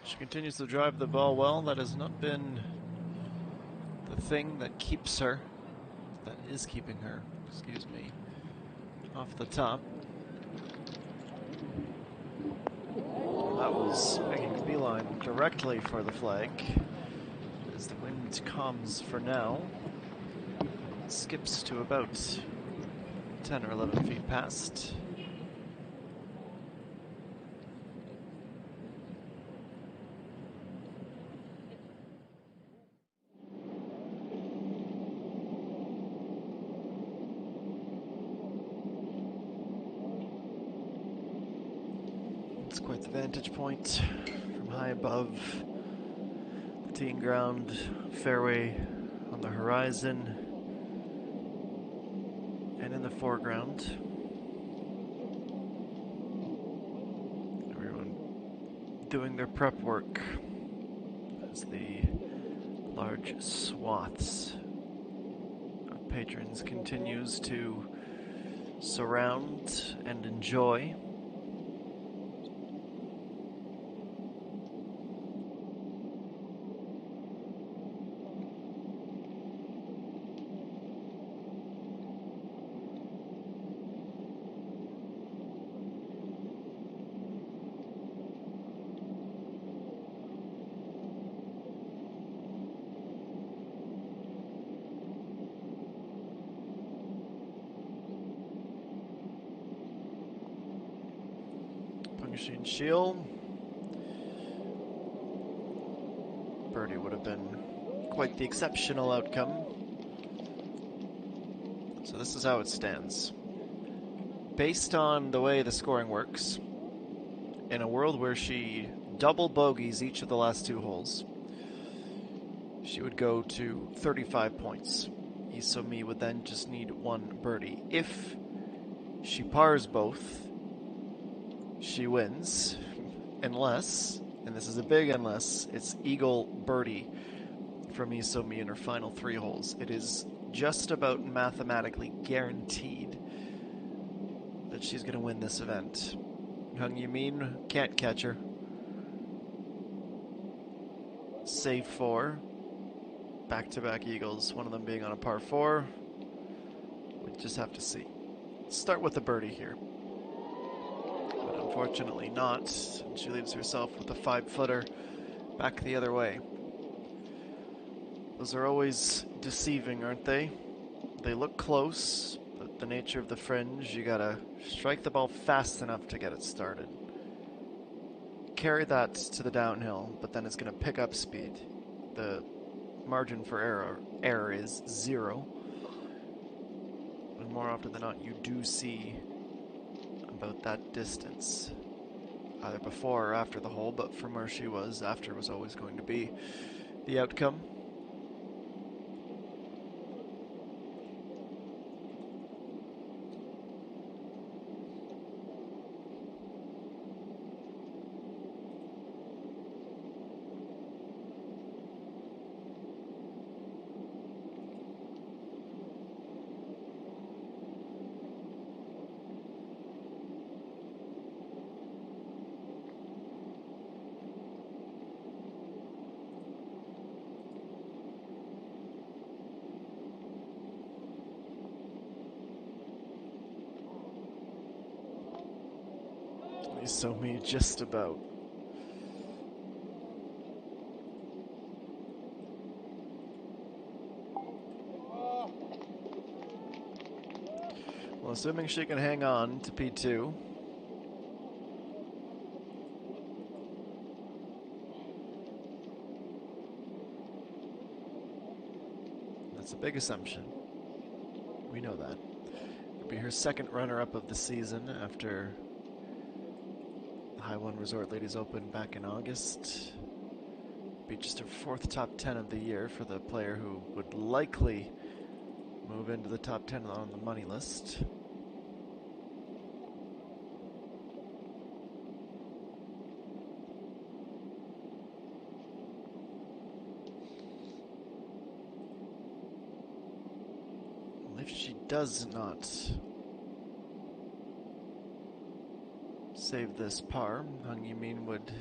She continues to drive the ball well. That has not been the thing that keeps her, that is keeping her, excuse me, off the top. That was making line directly for the flag. As the wind calms for now, skips to about 10 or 11 feet past. It's quite the vantage point from high above the teeing ground, fairway on the horizon, and in the foreground, everyone doing their prep work as the large swaths of patrons continues to surround and enjoy. Punishing Shield. Birdie would have been quite the exceptional outcome. So this is how it stands. Based on the way the scoring works, in a world where she double bogeys each of the last 2 holes, she would go to 35 points. Isomi would then just need 1 birdie. If she pars both, she wins, unless, and this is a big unless, it's eagle birdie from Isomi in her final 3 holes. It is just about mathematically guaranteed that she's going to win this event. Hung Yumin can't catch her. Save 4. Back-to-back eagles, one of them being on a par 4. We just have to see. Let's start with the birdie here. But unfortunately not. She leaves herself with a 5-footer back the other way. Those are always deceiving, aren't they? They look close, but the nature of the fringe, you gotta strike the ball fast enough to get it started. Carry that to the downhill, but then it's gonna pick up speed. The margin for error is 0. And more often than not, you do see about that distance, either before or after the hole, but from where she was, after was always going to be the outcome. So me just about. Well, assuming she can hang on to P2. That's a big assumption. We know that. It'll be her second runner-up of the season after the High One Resort Ladies Open back in August. Be just her 4th top 10 of the year for the player who would likely move into the top 10 on the money list. If she does not save this par, Hung Yumin would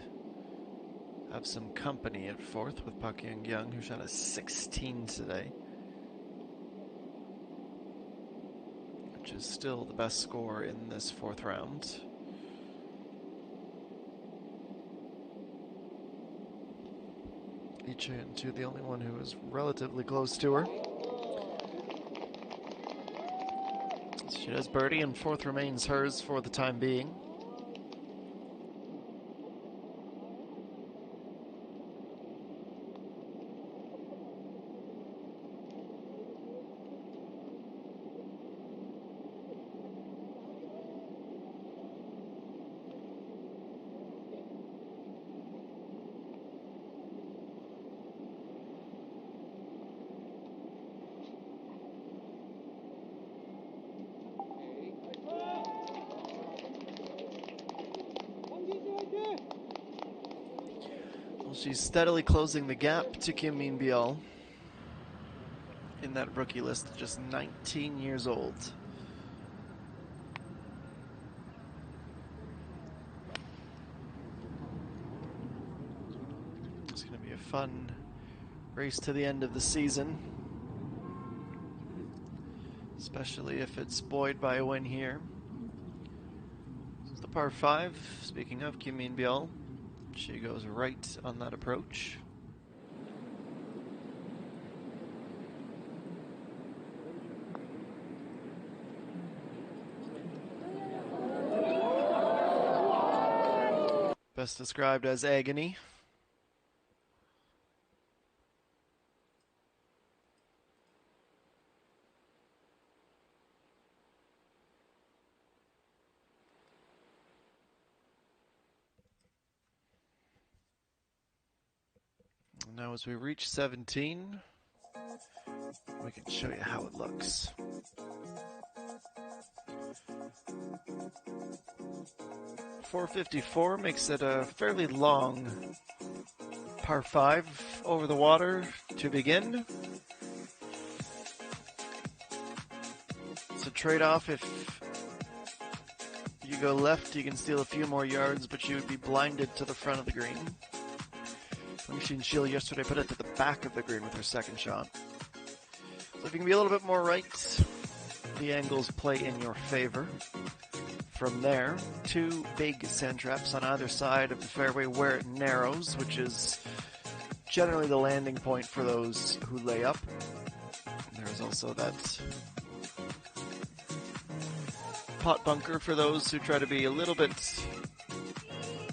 have some company at 4th with Park Young, who shot a 16 today, which is still the best score in this 4th round. Lee Chan-tu, the only one who was relatively close to her. She does birdie, and fourth remains hers for the time being. Well, she's steadily closing the gap to Kim Min-byul in that rookie list, just 19 years old. It's going to be a fun race to the end of the season, especially if it's buoyed by a win here. This is the par 5. Speaking of Kim Min-byul, she goes right on that approach. Best described as agony. Now as we reach 17, we can show you how it looks. .454 makes it a fairly long par 5 over the water to begin. It's a trade-off. If you go left, you can steal a few more yards, but you would be blinded to the front of the green. Hong Shil yesterday put it to the back of the green with her second shot. So if you can be a little bit more right, the angles play in your favor. From there, 2 big sand traps on either side of the fairway where it narrows, which is generally the landing point for those who lay up. There's also that pot bunker for those who try to be a little bit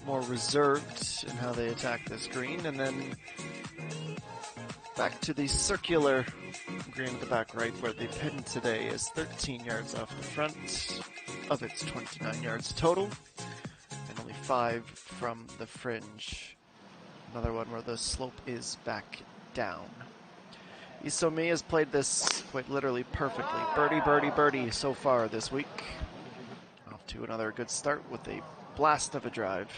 more reserved in how they attack this green, and then back to the circular green at the back right, where the pin today is 13 yards off the front of its 29 yards total, and only 5 from the fringe. Another one where the slope is back down. Isomi has played this quite literally perfectly. Birdie, birdie, birdie so far this week. Off to another good start with a blast of a drive.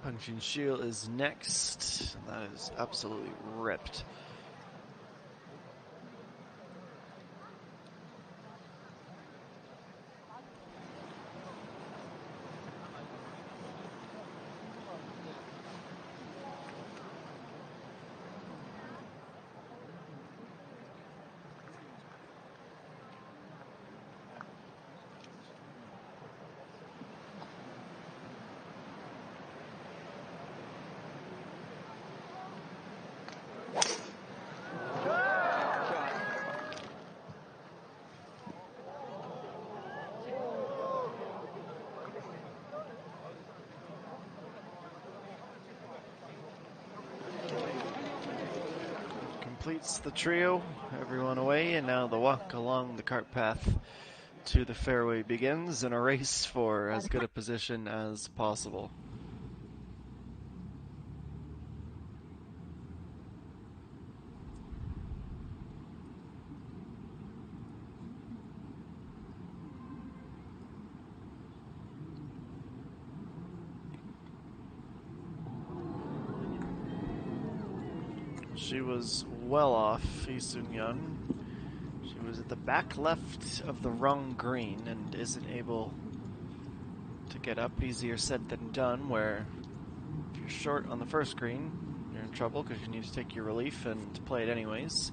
Hong Shil is next. That is absolutely ripped. Completes the trio, everyone away, and now the walk along the cart path to the fairway begins in a race for as good a position as possible. She was well off, Lee Seung-yeon. She was at the back left of the wrong green and isn't able to get up. Easier said than done, where if you're short on the first green, you're in trouble because you need to take your relief and play it anyways.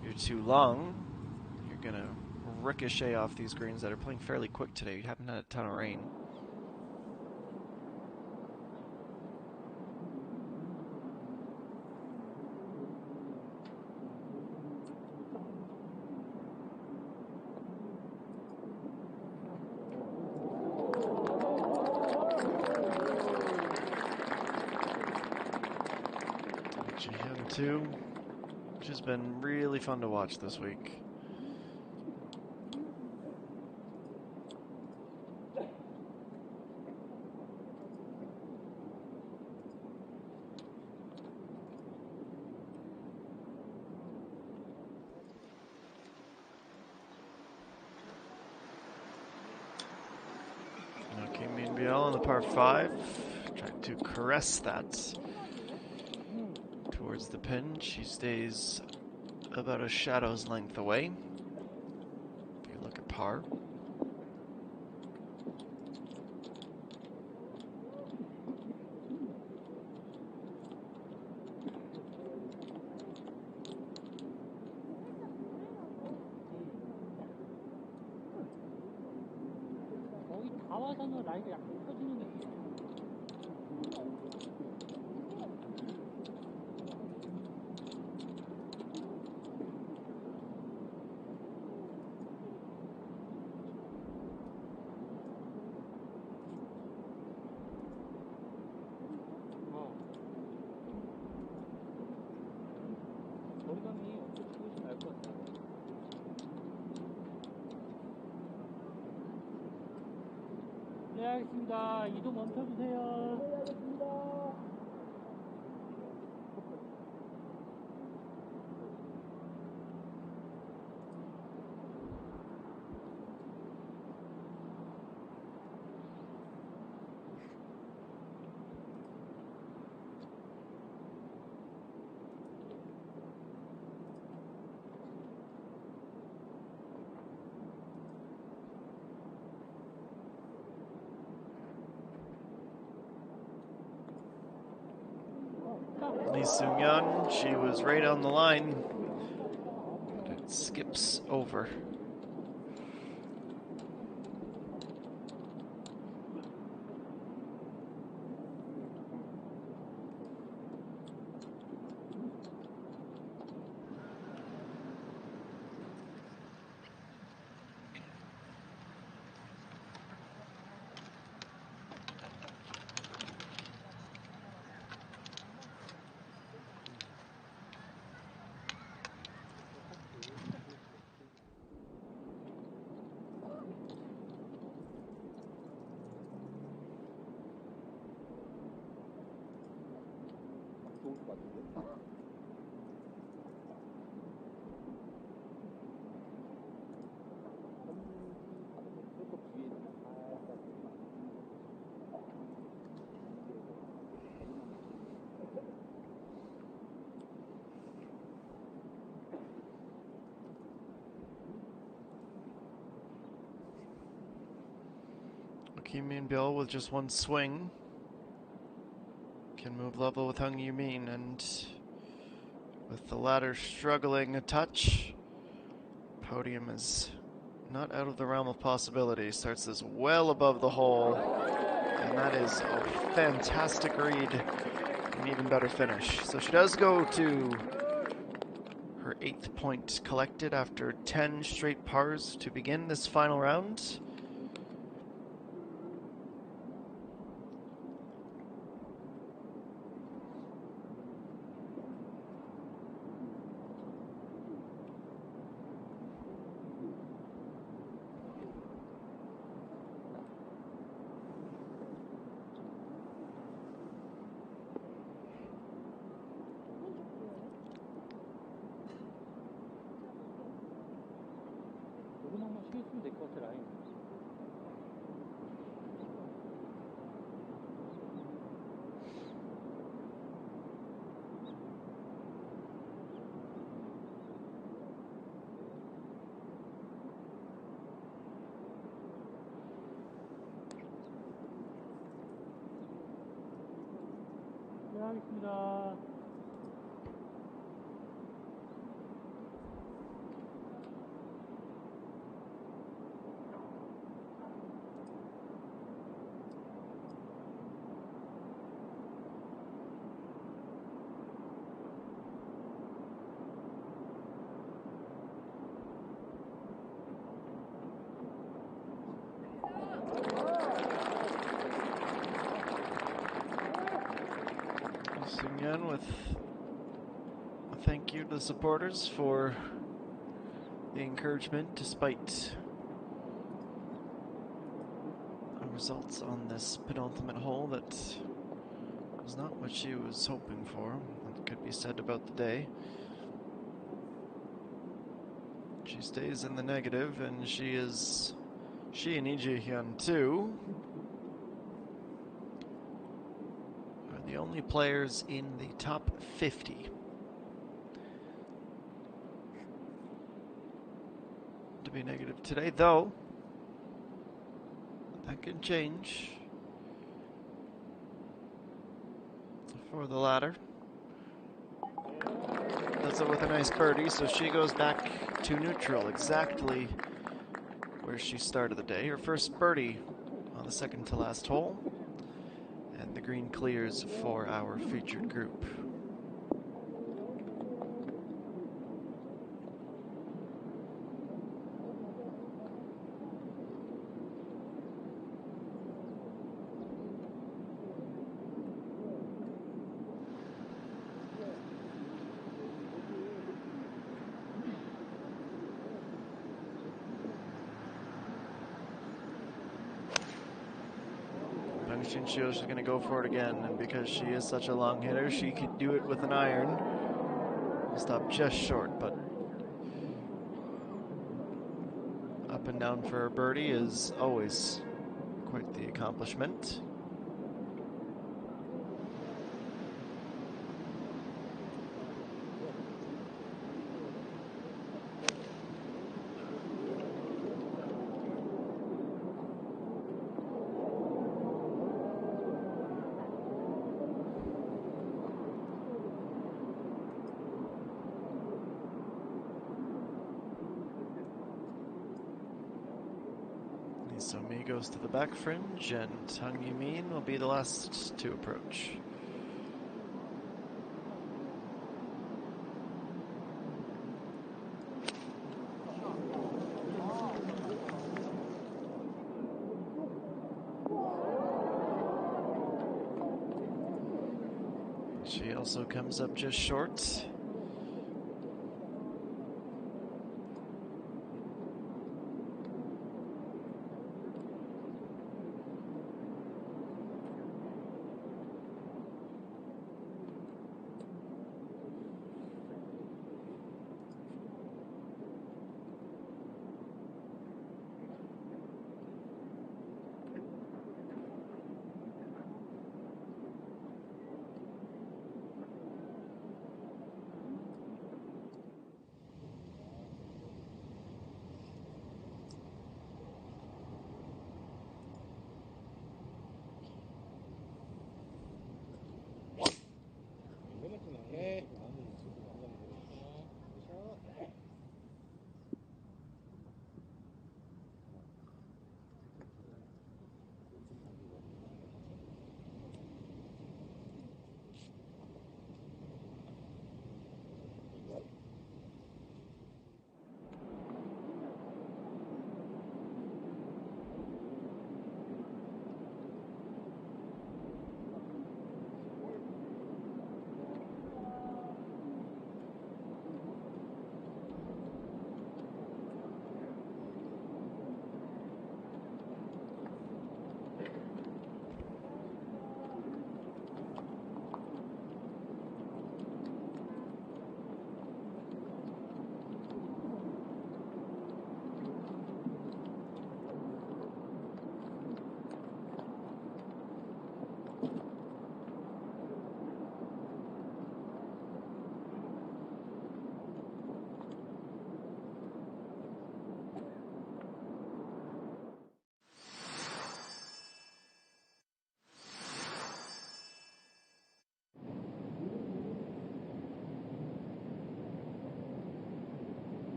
If you're too long, you're going to ricochet off these greens that are playing fairly quick today. You haven't had a ton of rain. Ji-hyun, which has been really fun to watch this week. Now Kim Min-byul on the par 5, trying to caress that towards the pin. She stays about a shadow's length away. If you look at par. 거의 다 와서는 라이가 약간 펴지는 느낌. 거리감이 어떻게 치고싶지 알것 같아. 네, 알겠습니다. 이동 멈춰주세요. 네, 알겠습니다. Lee Seung-yeon, she was right on the line, but it skips over. Kim Min-byul with just one swing can move level with Hung Yoo-min, and with the latter struggling a touch, podium is not out of the realm of possibility. Starts this well above the hole, and that is a fantastic read, an even better finish. So she does go to her 8th point collected after 10 straight pars to begin this final round. 조금만 쉬어 있으면 될 것 같아, 라인. 시작하겠습니다. This again with a thank you to the supporters for the encouragement despite our results on this penultimate hole that was not what she was hoping for. That could be said about the day. She stays in the negative, and she and Lee Ji-hyun too are the only players in the top 50 to be negative today, though that can change for the latter. Does it with a nice birdie, so she goes back to neutral, exactly where she started the day. Her first birdie on the second to last hole, and the green clears for our featured group. Shinshio is going to go for it again, and because she is such a long hitter, she could do it with an iron. We'll stop just short, but up and down for a birdie is always quite the accomplishment. So Mi goes to the back fringe, and Hung Yi-min will be the last to approach. She also comes up just short.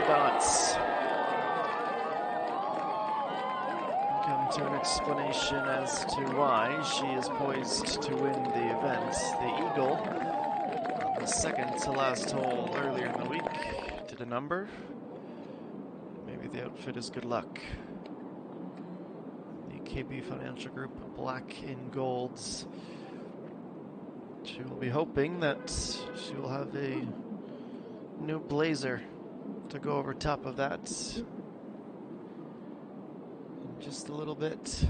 dots. Come to an explanation as to why she is poised to win the event. The Eagle, on the second to last hole earlier in the week, did a number. Maybe the outfit is good luck. The KB Financial Group black in golds. She will be hoping that she will have a new blazer to go over top of that in just a little bit.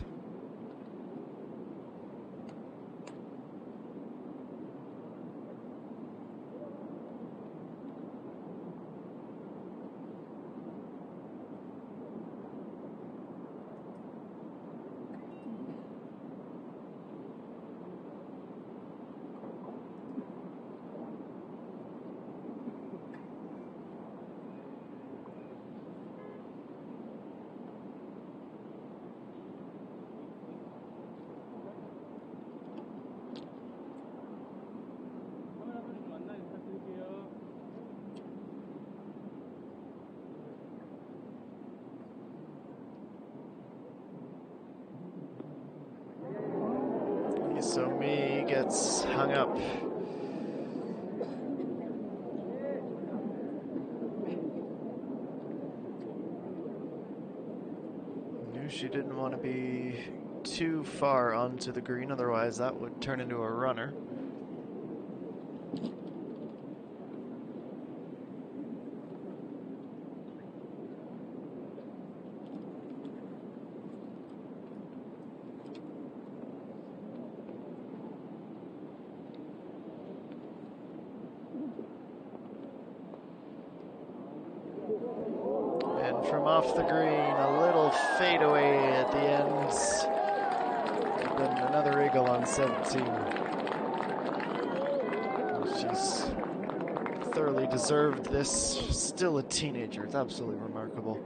So me gets hung up. Knew she didn't want to be too far onto the green, otherwise that would turn into a runner. From off the green, a little fadeaway at the end. Then another eagle on 17. She's thoroughly deserved this. Still a teenager. It's absolutely remarkable.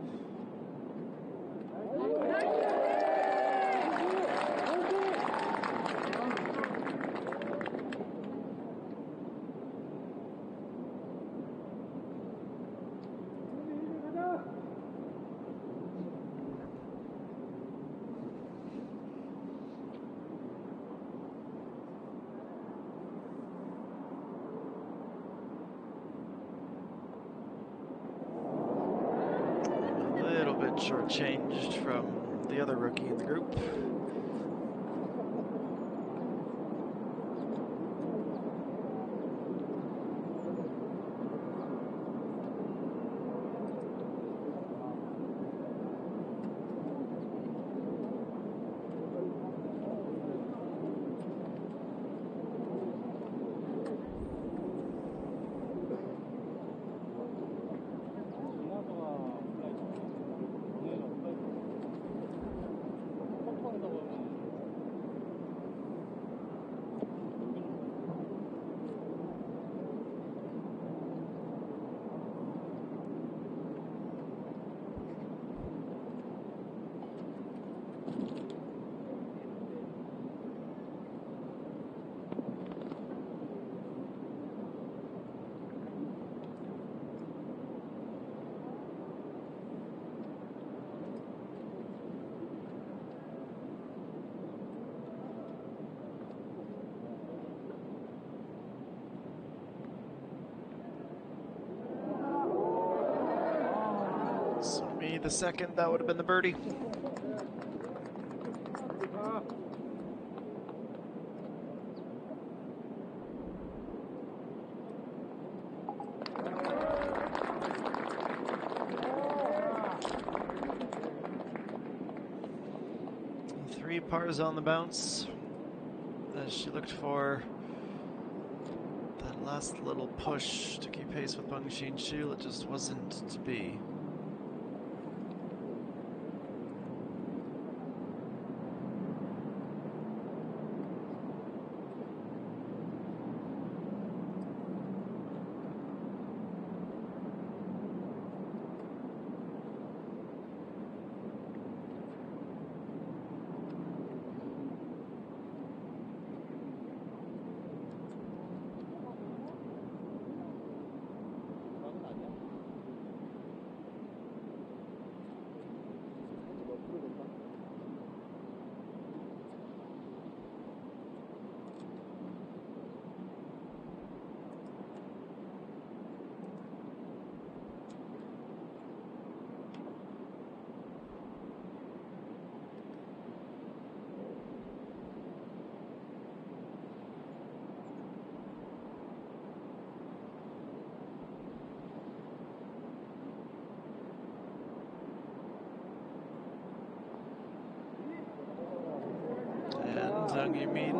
Shortchanged from the other rookie in the group. The second, that would have been the birdie. Three pars on the bounce as she looked for that last little push to keep pace with Bung Shin Shu. It just wasn't to be. Zhang Yumin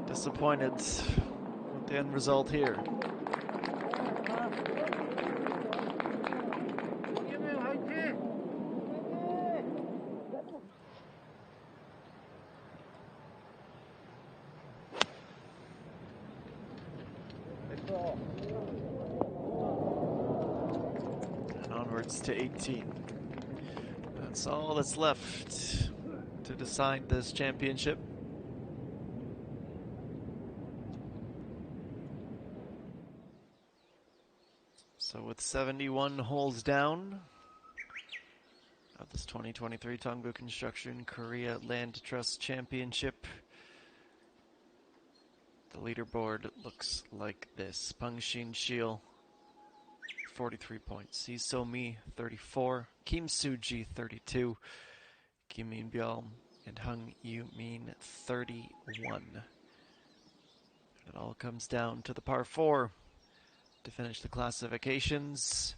disappointed with the end result here. And onwards to 18. That's all that's left to decide this championship. So with 71 holes down of this 2023 Dongbu Construction Korea Land Trust Championship, the leaderboard looks like this. Pang-Shin Shil, 43 points. Lee So-mi, 34. Kim Soo-ji, 32. Kim Min-byul and Hung Yu-min, 31. It all comes down to the par 4 to finish the classifications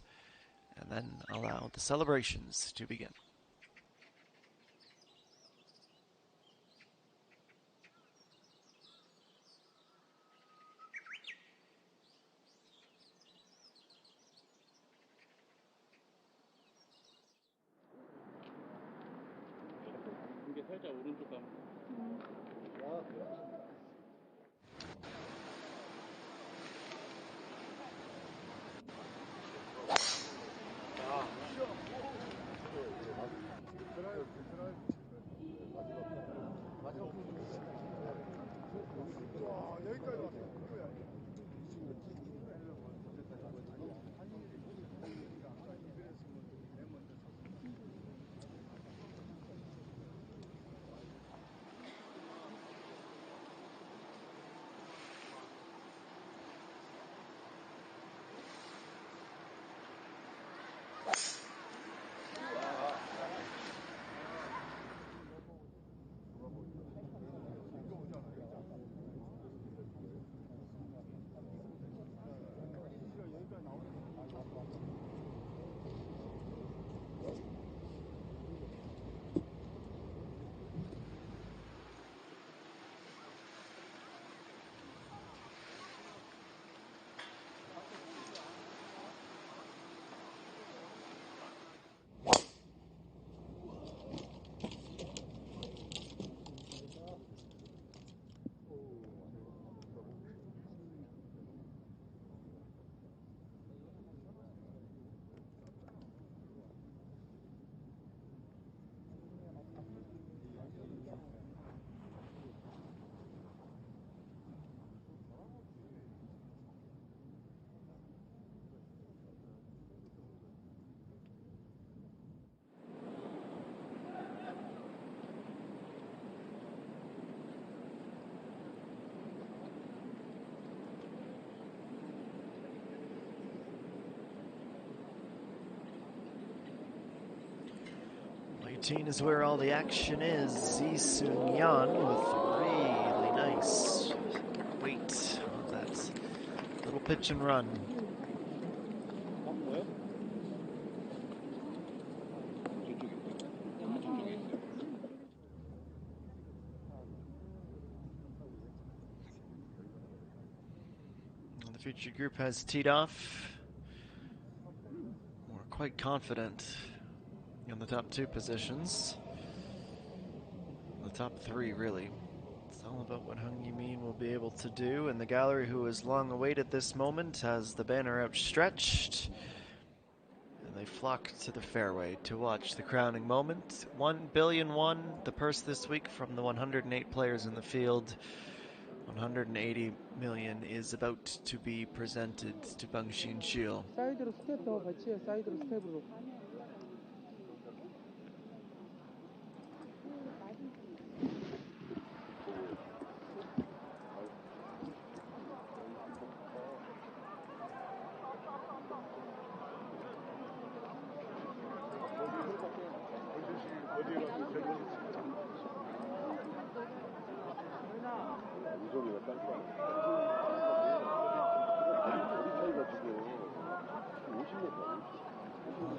and then allow the celebrations to begin. 이게 살짝 오른쪽 가면. Is where all the action is. Lee Soon-yeon with really nice weight on that little pitch and run. The featured group has teed off. We're quite confident in the top 2 positions. The top 3, really. It's all about what Hung Yu-min will be able to do, and the gallery, who has long awaited this moment, has the banner outstretched, and they flock to the fairway to watch the crowning moment. 1,000,000,001, the purse this week from the 108 players in the field. 180 million is about to be presented to Pang-Shin Shil. 사이드로 스텝 더 같이 해. 사이드로 스텝으로.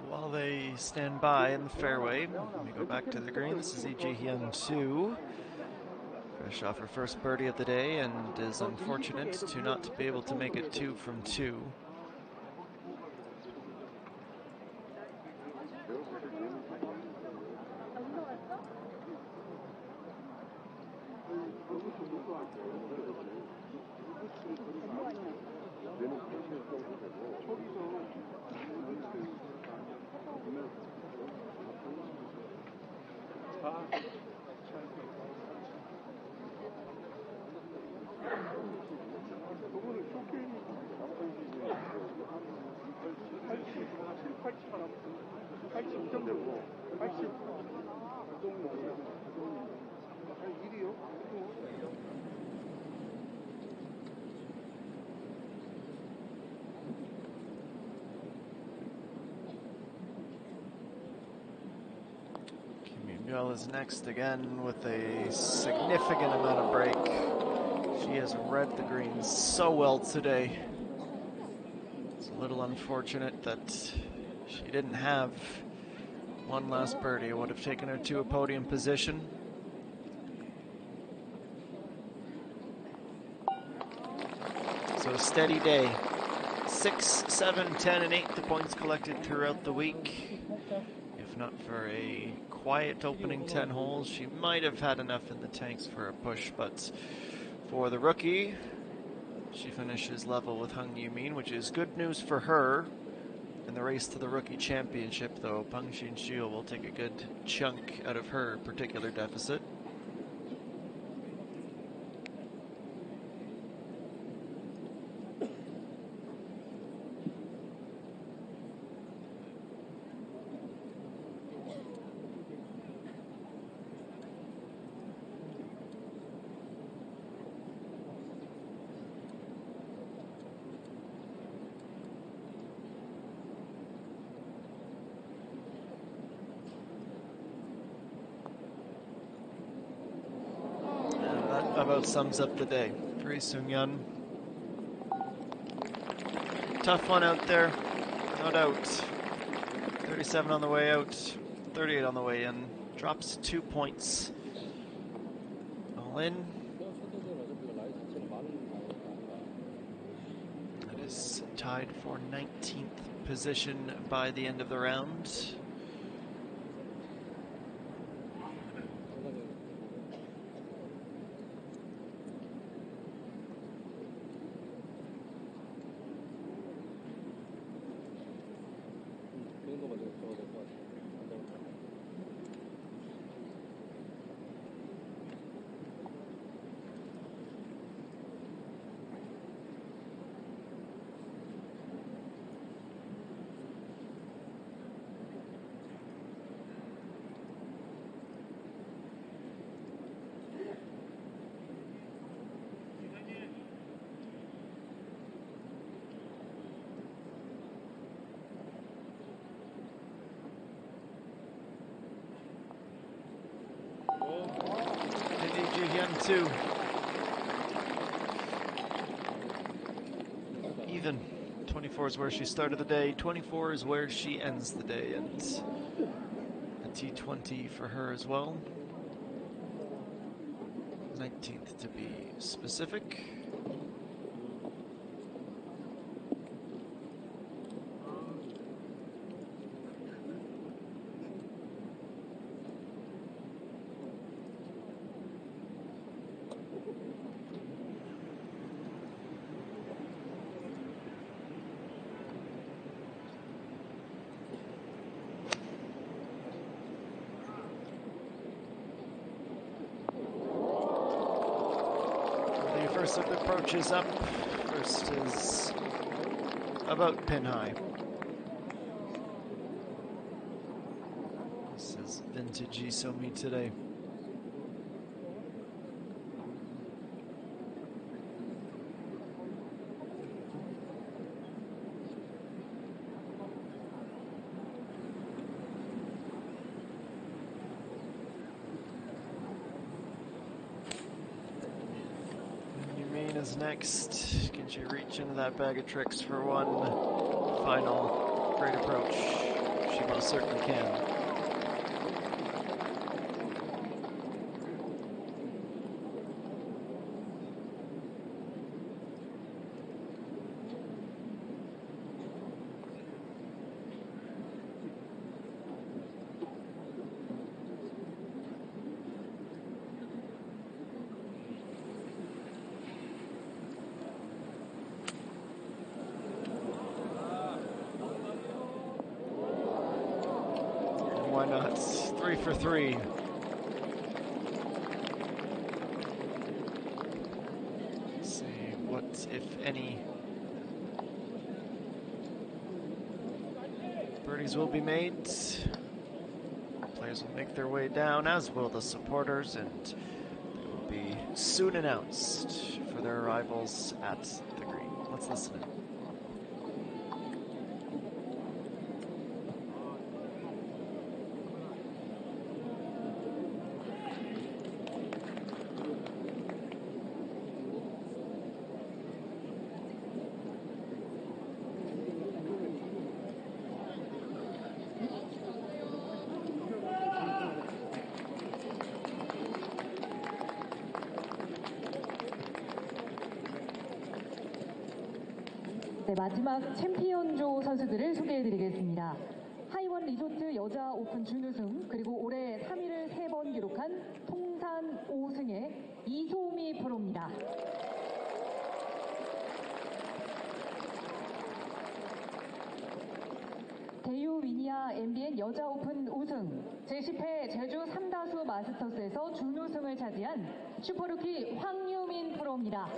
While they Please stand by in the fairway. We go back to the green. This is Lee Ji-hyun 2. Fresh off her first birdie of the day and is unfortunate to not be able to make it 2 from 2. Kim is next again with a significant amount of break. She has read the greens so well today. It's a little unfortunate that she didn't have one last birdie. It would have taken her to a podium position. So a steady day. 6, 7, 10, and 8 the points collected throughout the week. If not for a quiet opening 10 holes, she might have had enough in the tanks for a push, but for the rookie, she finishes level with Hung Yoo-min, which is good news for her. In the race to the rookie championship, though, Pang Shin-seo will take a good chunk out of her particular deficit. About sums up the day for Lee Seung-yeon. Tough one out there, no doubt. 37 on the way out, 38 on the way in. Drops 2 points. All in. That is tied for 19th position by the end of the round. Two. Even. 24 is where she started the day. 24 is where she ends the day. And a T20 for her as well. 19th to be specific. First of the approaches up. First is about pin high. This is vintage Isomi today. Next, can she reach into that bag of tricks for one final great approach? She most certainly can. Why not? 3 for 3. Let's see what, if any, birdies will be made. Players will make their way down, as will the supporters, and they will be soon announced for their arrivals at the green. Let's listen in. 네, 마지막 챔피언조 선수들을 소개해드리겠습니다. 하이원 리조트 여자 오픈 준우승, 그리고 올해 3위를 3번 기록한 통산 5승의 이소미 프로입니다. 대유 위니아 MBN 여자 오픈 우승, 제10회 제주 3다수 마스터스에서 준우승을 차지한 슈퍼루키 황유민 프로입니다.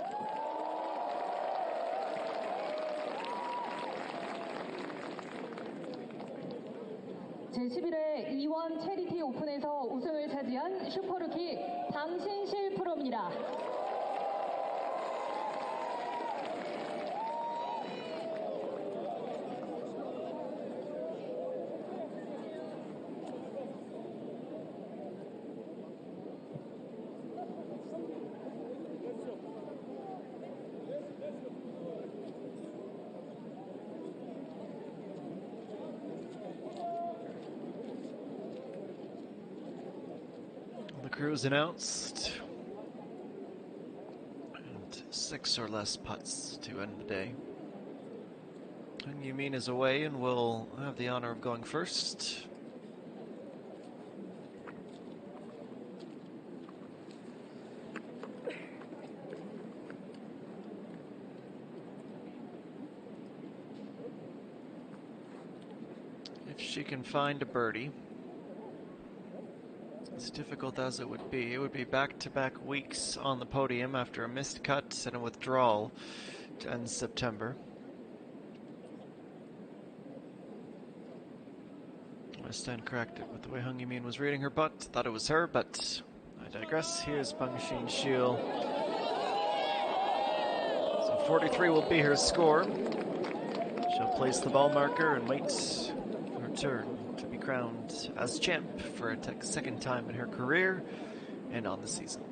제11회 이원 체리티 오픈에서 우승을 차지한 슈퍼루키 방신실 프로입니다. The crew's announced, and 6 or less putts to end the day. And Yumin is away and will have the honor of going first. If she can find a birdie, as difficult as it would be back-to-back weeks on the podium after a missed cut and a withdrawal to end September. I stand corrected with the way Hung Yumin was reading her putt. Thought it was her, but I digress. Here's Bangshin Shil. So 43 will be her score. She'll place the ball marker and wait for her turn to be crowned as champ for a second time in her career and on the season.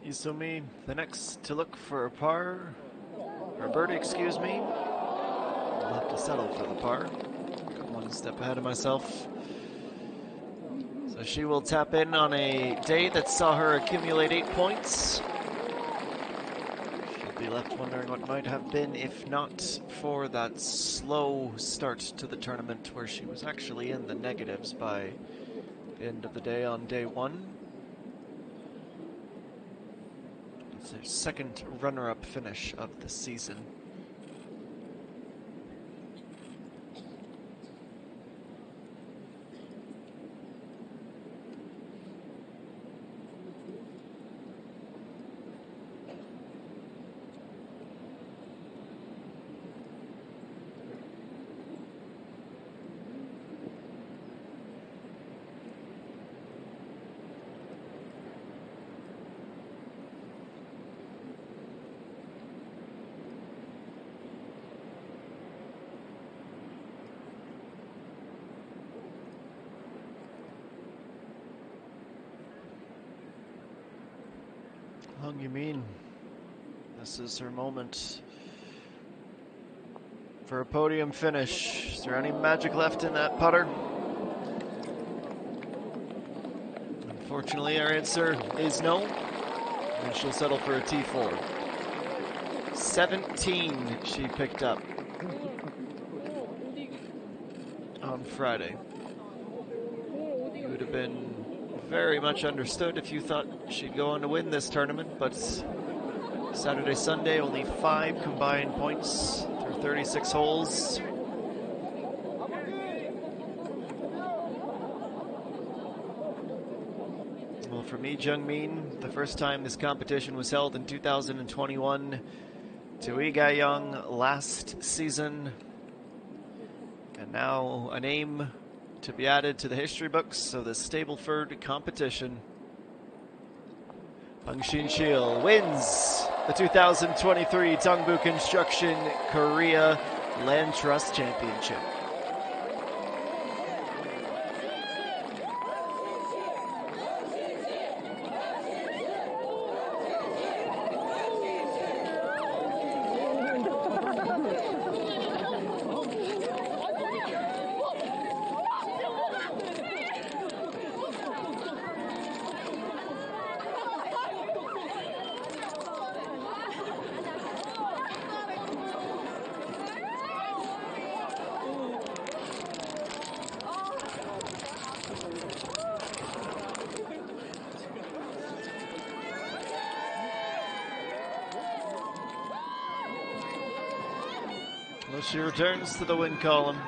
Isumi, the next to look for a par, or a birdie, excuse me. I'll have to settle for the par. Got one step ahead of myself. So she will tap in on a day that saw her accumulate 8 points. She'll be left wondering what might have been if not for that slow start to the tournament where she was actually in the negatives by the end of the day on day 1. It's her second runner-up finish of the season. Hung Yumin, this is her moment for a podium finish. Is there any magic left in that putter? Unfortunately, our answer is no, and she'll settle for a T4. 17 she picked up on Friday. You would have been very much understood if you thought she'd go on to win this tournament, but Saturday, Sunday, only 5 combined points through 36 holes. Well, for me, Jungmin, the first time this competition was held in 2021, to Lee Ga-young last season, and now a name to be added to the history books of the Stableford competition. Pang Shin-sil wins the 2023 Dongbu Construction Korea Land Trust Championship. Well, she returns to the win column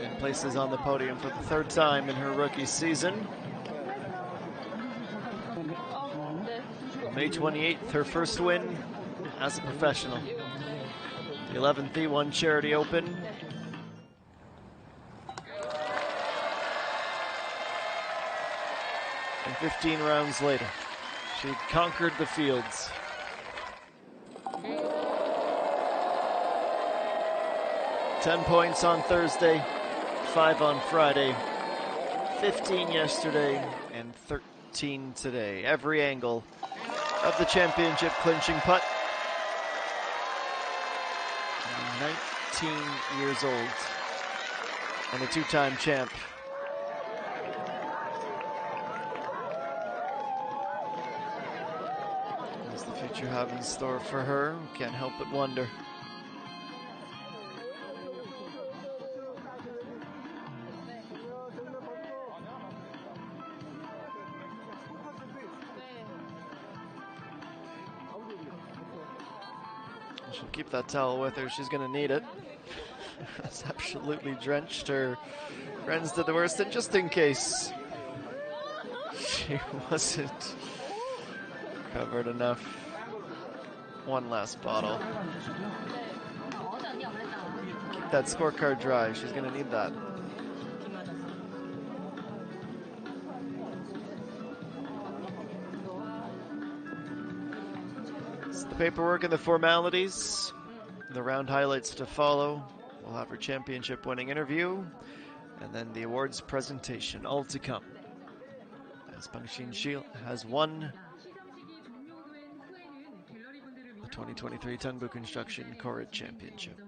and places on the podium for the 3rd time in her rookie season. May 28th, her first win as a professional. The 11th E1 Charity Open. And 15 rounds later, she conquered the fields. 10 points on Thursday, 5 on Friday, 15 yesterday, and 13 today. Every angle of the championship clinching putt. 19 years old and a 2-time champ. What does the future have in store for her? Can't help but wonder. She'll keep that towel with her. She's going to need it. It's absolutely drenched. Her friends did the worst, and just in case she wasn't covered enough, one last bottle. Keep that scorecard dry. She's going to need that. The paperwork and the formalities, the round highlights to follow. We'll have her championship winning interview, and then the awards presentation, all to come, as Pang Shin-sil has won the 2023 Dongbu Construction KOREIT Championship.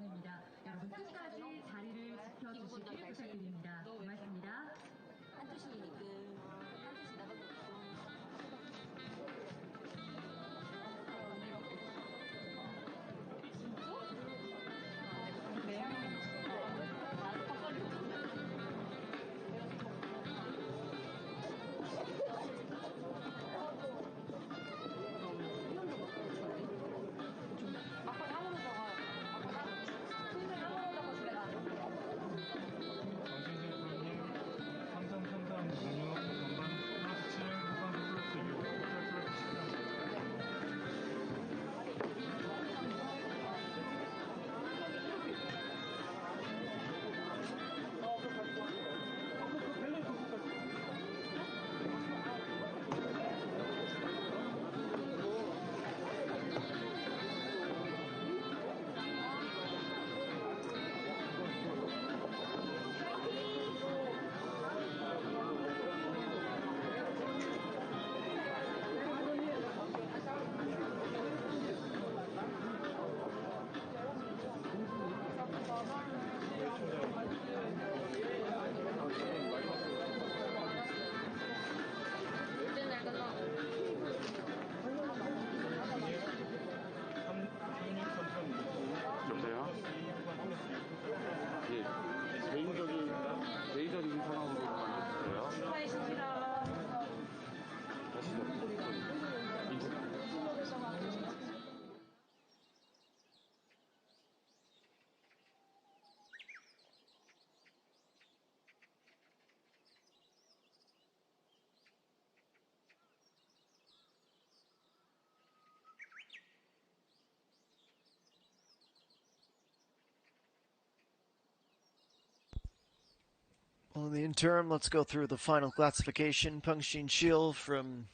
Well, in the interim, let's go through the final classification. Peng Xin from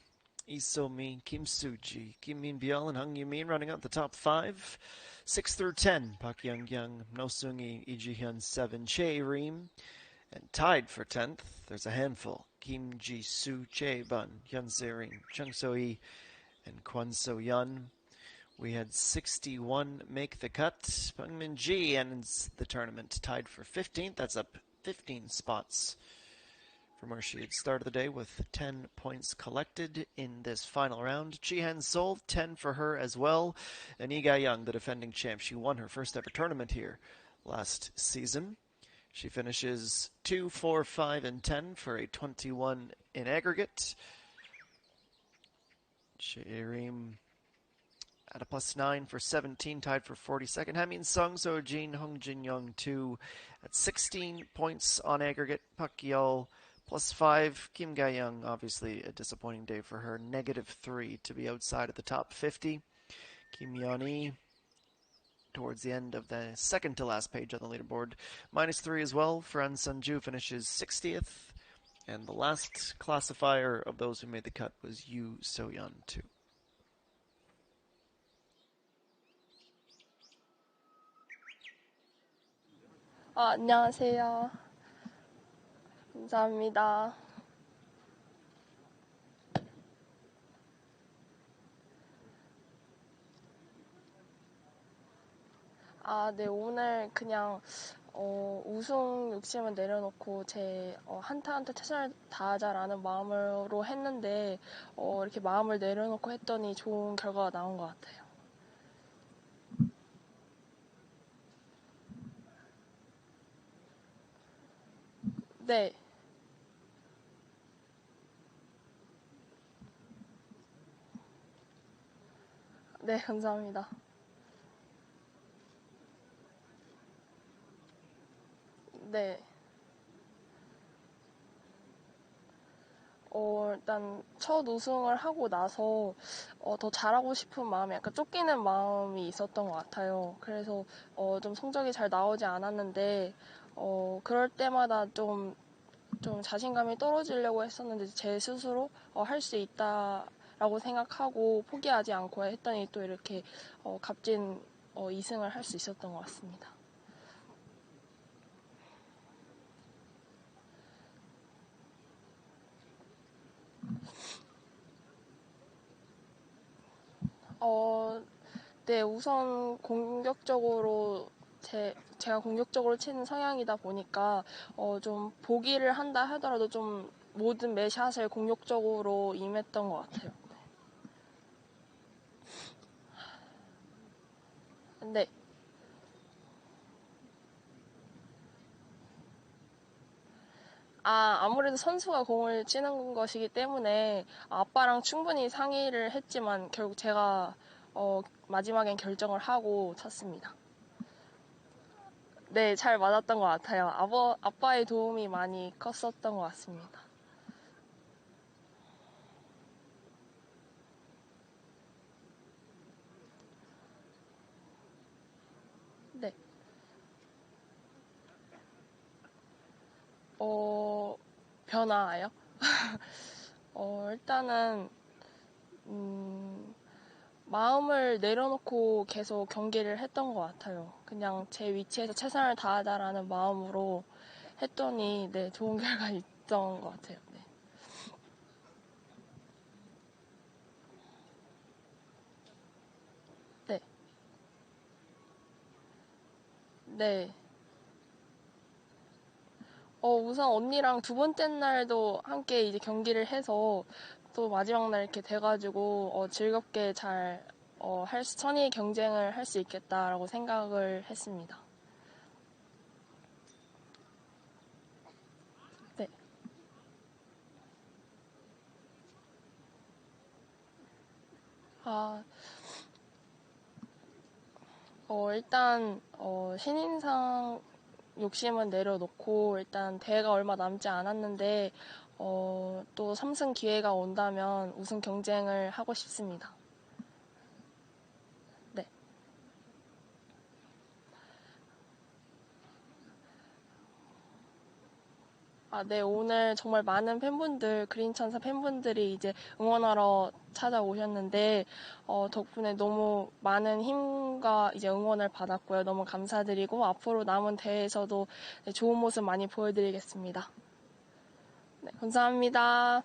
Isomi, Kim Suji, Kim Min Biel, and Hung Yumin running out the top 5. 6 through 10, Pak Young Young, No Seung-i, Lee Ji-hyun 7, Chae Reem. And tied for 10th, there's a handful. Kim Ji-soo, Chae Bun, Hyun Se-rin, Chung So-hee, and Kwon So-yeon. We had 61 make the cut. Peng Min-ji ends the tournament tied for 15th. That's up 15 spots from where she had started the day with 10 points collected in this final round. Chi-Han Sol, 10 for her as well. And Lee Ga-young, the defending champ, she won her first ever tournament here last season. She finishes 2, 4, 5, and 10 for a 21 in aggregate. Chae-reem at a +9 for 17, tied for 42nd. Hamin Sung, So Jin, Hong Jin Young 2 at 16 points on aggregate. Pak Yeol +5. Kim Ga-young, obviously a disappointing day for her, -3 to be outside of the top 50. Kim Yeon-hee towards the end of the second to last page on the leaderboard, -3 as well. Fran Sunju finishes 60th. And the last classifier of those who made the cut was Yu So-yeon 2. 안녕하세요. 감사합니다. 네, 오늘 그냥 우승 욕심은 내려놓고 제 한타 한타 최선을 다하자라는 마음으로 했는데 이렇게 마음을 내려놓고 했더니 좋은 결과가 나온 것 같아요. 네. 네, 감사합니다. 네. 일단 첫 우승을 하고 나서 더 잘하고 싶은 마음이 약간 쫓기는 마음이 있었던 것 같아요. 그래서 좀 성적이 잘 나오지 않았는데 그럴 때마다 좀 자신감이 떨어지려고 했었는데 제 스스로 할 수 있다라고 생각하고 포기하지 않고 했더니 또 이렇게 값진 2승을 할 수 있었던 것 같습니다. 네, 우선 공격적으로 제가 공격적으로 치는 성향이다 보니까 좀 보기를 한다 하더라도 좀 모든 매샷을 공격적으로 임했던 것 같아요. 네. 아무래도 선수가 공을 치는 것이기 때문에 아빠랑 충분히 상의를 했지만 결국 제가 마지막엔 결정을 하고 쳤습니다. 네, 잘 맞았던 것 같아요. 아빠의 도움이 많이 컸었던 것 같습니다. 네. 변화요? 일단은, 마음을 내려놓고 계속 경기를 했던 것 같아요. 그냥 제 위치에서 최선을 다하자라는 마음으로 했더니, 네, 좋은 결과 있던 것 같아요. 네. 네. 네. 우선 언니랑 두 번째 날도 함께 이제 경기를 해서 또 마지막 날 이렇게 돼가지고 즐겁게 잘 선의 경쟁을 할 수 있겠다라고 생각을 했습니다. 네. 일단 신인상 욕심은 내려놓고 일단 대회가 얼마 남지 않았는데 또 3승 기회가 온다면 우승 경쟁을 하고 싶습니다. 네. 네, 오늘 정말 많은 팬분들, 그린천사 팬분들이 이제 응원하러 찾아오셨는데, 덕분에 너무 많은 힘과 이제 응원을 받았고요. 너무 감사드리고, 앞으로 남은 대회에서도 좋은 모습 많이 보여드리겠습니다. 네, 감사합니다.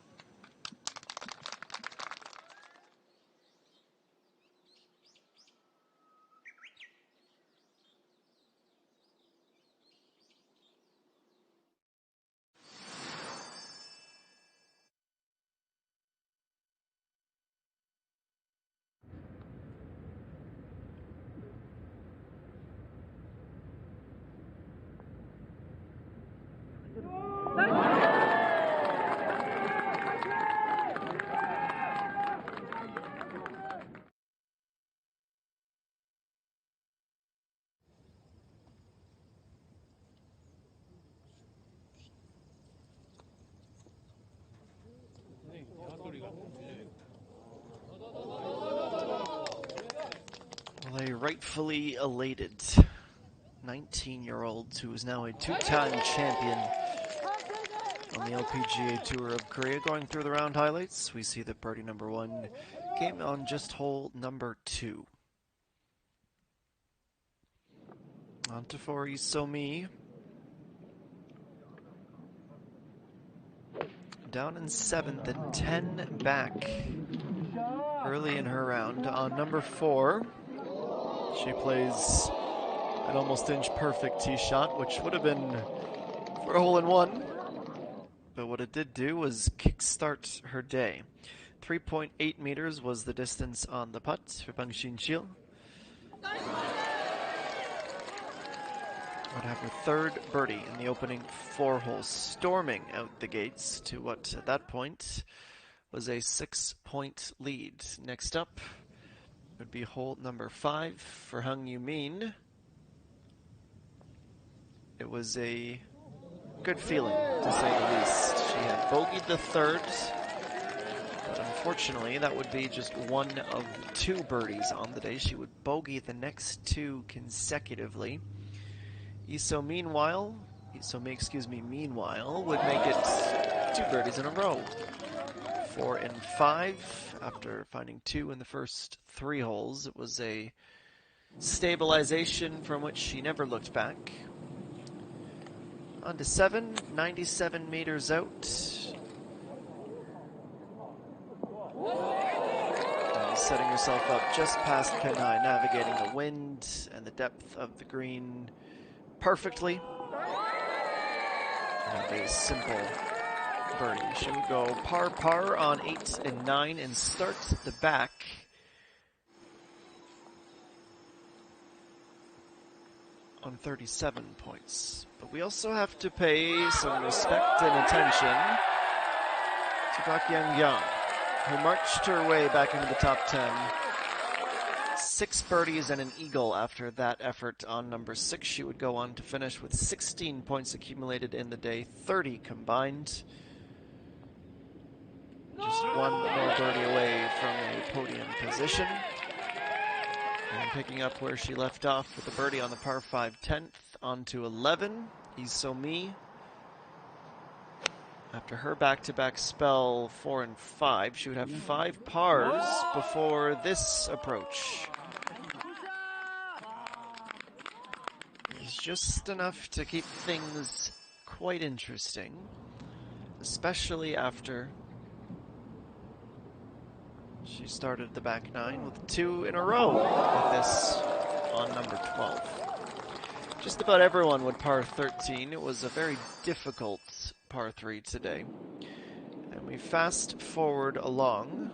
Well, a rightfully elated 19-year-old who is now a two-time champion on the LPGA Tour of Korea. Going through the round highlights, we see that birdie number 1 came on just hole number 2. On to for Isomi. Down in 7th and 10 back early in her round. On number 4, she plays an almost inch perfect tee shot, which would have been for a hole-in-one. But what it did do was kickstart her day. 3.8 meters was the distance on the putt for Bang Xin-chil. Would have her third birdie in the opening 4 holes, storming out the gates to what at that point was a 6-point lead. Next up would be hole number 5 for Hung Yu-min. It was a good feeling, to say the least. She had bogeyed the 3rd, but unfortunately that would be just one of 2 birdies on the day. She would bogey the next 2 consecutively. Isomi, meanwhile, would make it 2 birdies in a row. 4 and 5 after finding 2 in the first 3 holes. It was a stabilization from which she never looked back. On to 7, 97 meters out. Setting herself up just past Kenai, navigating the wind and the depth of the green perfectly. And a simple birdie. She would go par on 8 and 9 and start the back. On 37 points. But we also have to pay some respect and attention to Park Yang-yang, who marched her way back into the top 10. 6 birdies and an eagle after that effort on number 6. She would go on to finish with 16 points accumulated in the day, 30 combined. Just one more birdie away from a podium position. And picking up where she left off with a birdie on the par 5 10th, on to 11, Isomi. After her back-to-back spell 4 and 5, she would have 5 pars before this approach. It's just enough to keep things quite interesting, especially after she started the back 9 with 2 in a row with this on number 12. Just about everyone would par 13. It was a very difficult par 3 today. And we fast forward along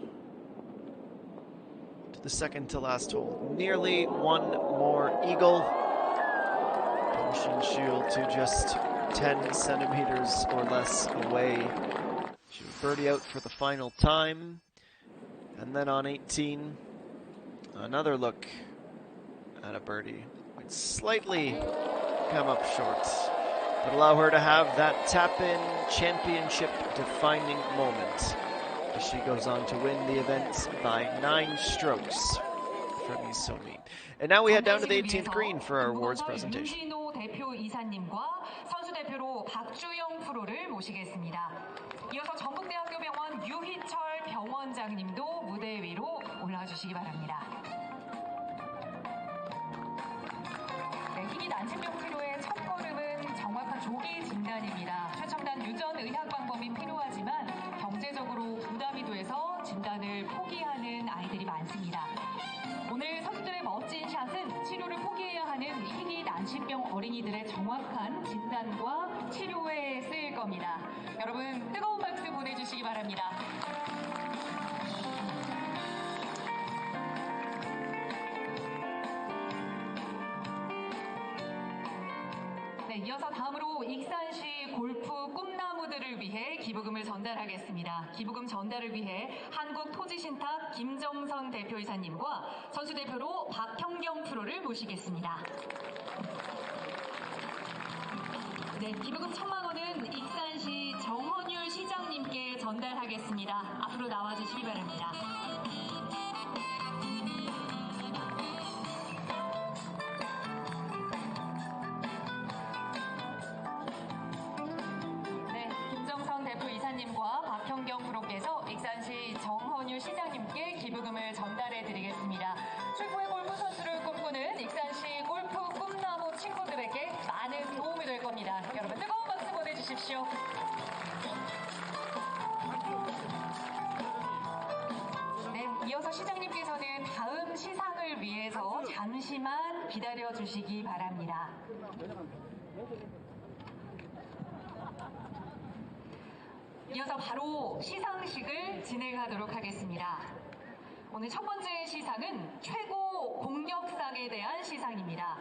to the second to last hole. Nearly one more eagle. Dong Shield to just 10 centimeters or less away. She would birdie out for the final time. And then on 18, another look at a birdie. Would slightly come up short, but allow her to have that tap-in championship defining moment as she goes on to win the event by 9 strokes from Isomi. And now we head down to the 18th green for our awards presentation. 이사님과 선수 대표로 박주영 프로를 모시겠습니다. 이어서 전북대학교병원 유희철 병원장님도 무대 위로 올라와 주시기 바랍니다. 네, 희귀 난치병 치료의 첫걸음은 정확한 조기 진단입니다. 최첨단 유전 의학 방법이 필요하지만 경제적으로 부담이 돼서 진단을 포기하는 아이들이 많습니다. 오늘 선수들의 멋진 샷은 치료를 포기해야 하는 희귀 난치병 어린이들의 정확한 진단과 치료에 쓰일 겁니다. 여러분 뜨거운 박수 보내주시기 바랍니다. 네, 이어서 다음으로 익산시 골프 꿈나무들을 위해 기부금을 전달하겠습니다. 기부금 전달을 위해 한국토지신탁 김정선 대표이사님과 선수 대표로 박형경 프로를 모시겠습니다. 네, 기부금 1,000만 원은 익산시 정헌율 시장님께 전달하겠습니다. 앞으로 나와주시기 바랍니다. 이사님과 박형경 프로께서 익산시 정헌유 시장님께 기부금을 전달해 드리겠습니다. 최고의 골프 선수를 꿈꾸는 익산시 골프 꿈나무 친구들에게 많은 도움이 될 겁니다. 여러분 뜨거운 박수 보내주십시오. 네, 이어서 시장님께서는 다음 시상을 위해서 잠시만 기다려 주시기 바랍니다. 이어서 바로 시상식을 진행하도록 하겠습니다. 오늘 첫 번째 시상은 최고 공격상에 대한 시상입니다.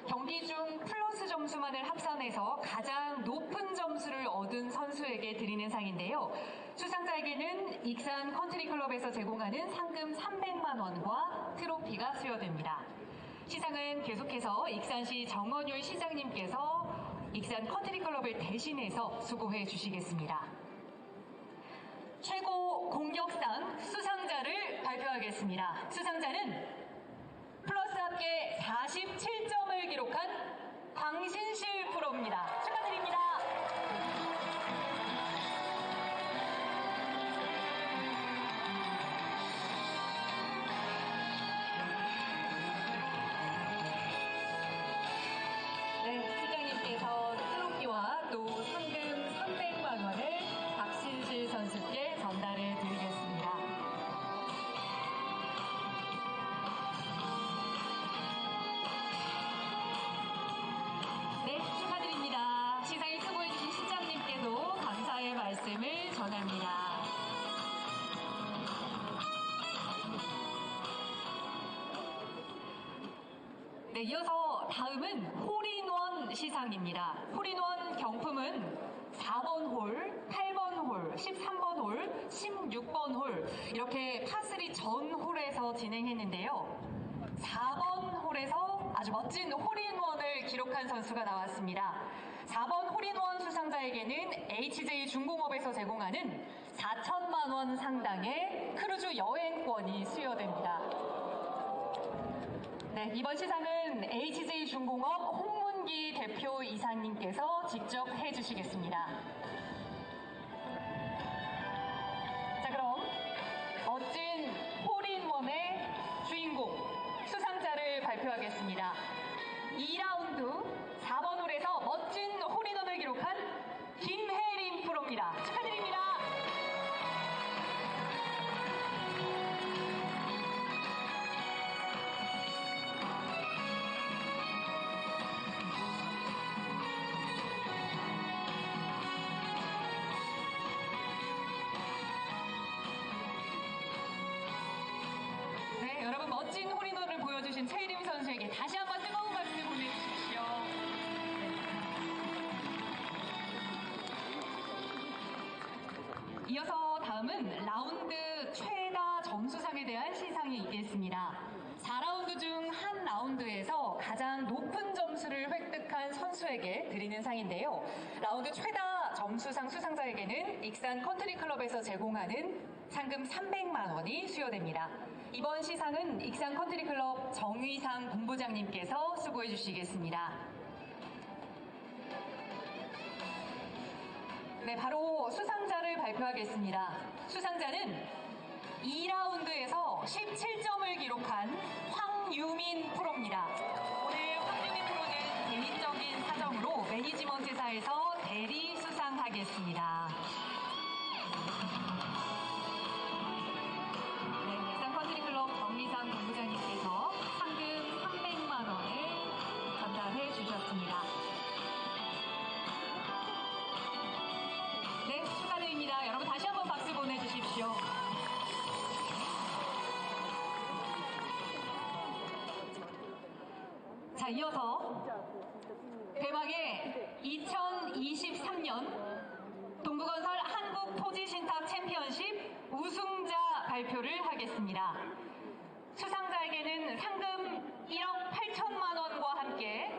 경기 중 플러스 점수만을 합산해서 가장 높은 점수를 얻은 선수에게 드리는 상인데요. 수상자에게는 익산 컨트리클럽에서 제공하는 상금 300만 원과 트로피가 수여됩니다. 시상은 계속해서 익산시 정헌율 시장님께서 익산 컨트리클럽을 대신해서 수고해 주시겠습니다. 최고 공격상 수상자를 발표하겠습니다. 수상자는 플러스 합계 47점을 기록한 강신실 프로입니다. 축하드립니다. 네, 시장님께서 트로피와 또 상금 300만 원을 박신실 선수께 전달해 드리겠습니다. 네, 축하드립니다. 시상에 수고해주신 시장님께도 감사의 말씀을 전합니다. 네, 이어서 다음은 홀인원 시상입니다. 홀인원 경품은 4번 홀, 8번 홀, 13번 홀, 16번 홀 이렇게 파3 전 홀에서 진행했는데요. 4번 홀에서 아주 멋진 홀인원을 기록한 선수가 나왔습니다. 4번 홀인원 수상자에게는 HJ 중공업에서 제공하는 4천만 원 상당의 크루즈 여행권이 수여됩니다. 네, 이번 시상은 HJ 중공업 홍문기 대표 이사님께서 직접 해주시겠습니다. 자, 그럼 멋진 홀인원의 주인공 수상자를 발표하겠습니다. 2라운드 4번 홀에서 멋진 홀인원을 기록한 김혜림 프로입니다. 축하드립니다. 네, 여러분 멋진 홀인원을 보여주신 최혜림 선수에게 다시 한번 뜨거운 박수 보내주십시오. 이어서 다음은 라운드 최다 점수상에 대한 시상이 있겠습니다. 4라운드 중 한 라운드에서 가장 높은 점수를 획득한 선수에게 드리는 상인데요. 라운드 최다 점수상 수상자에게는 익산 컨트리클럽에서 제공하는 상금 300만 원이 수여됩니다. 이번 시상은 익산 컨트리클럽 정의상 본부장님께서 수고해 주시겠습니다. 네, 바로 수상자를 발표하겠습니다. 수상자는 2라운드에서 17점을 기록한 황유민 프로입니다. 오늘 황유민 프로는 개인적인 사정으로 매니지먼트사에서 대리 수상하겠습니다. 네, 일산 컨트리클럽 정미상 본부장님께서 상금 300만 원을 전달해 주셨습니다. 네, 축하드립니다. 여러분 다시 한번 박수 보내주십시오. 자, 이어서 대망의 2023년 동부건설 한국토지신탁 챔피언십 우승자 발표를 하겠습니다. 수상자에게는 상금 1억 8천만 원과 함께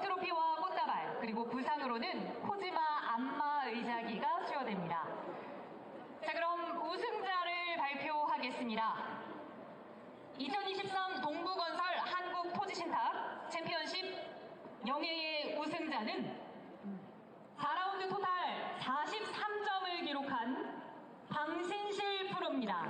트로피와 꽃다발 그리고 부상으로는 코지마 안마 의자기가 수여됩니다. 자, 그럼 우승자를 발표하겠습니다. 2023 동부건설 한국토지신탁 챔피언십 영예의 우승자는 4라운드 토탈 43점을 기록한 방신실 프로입니다.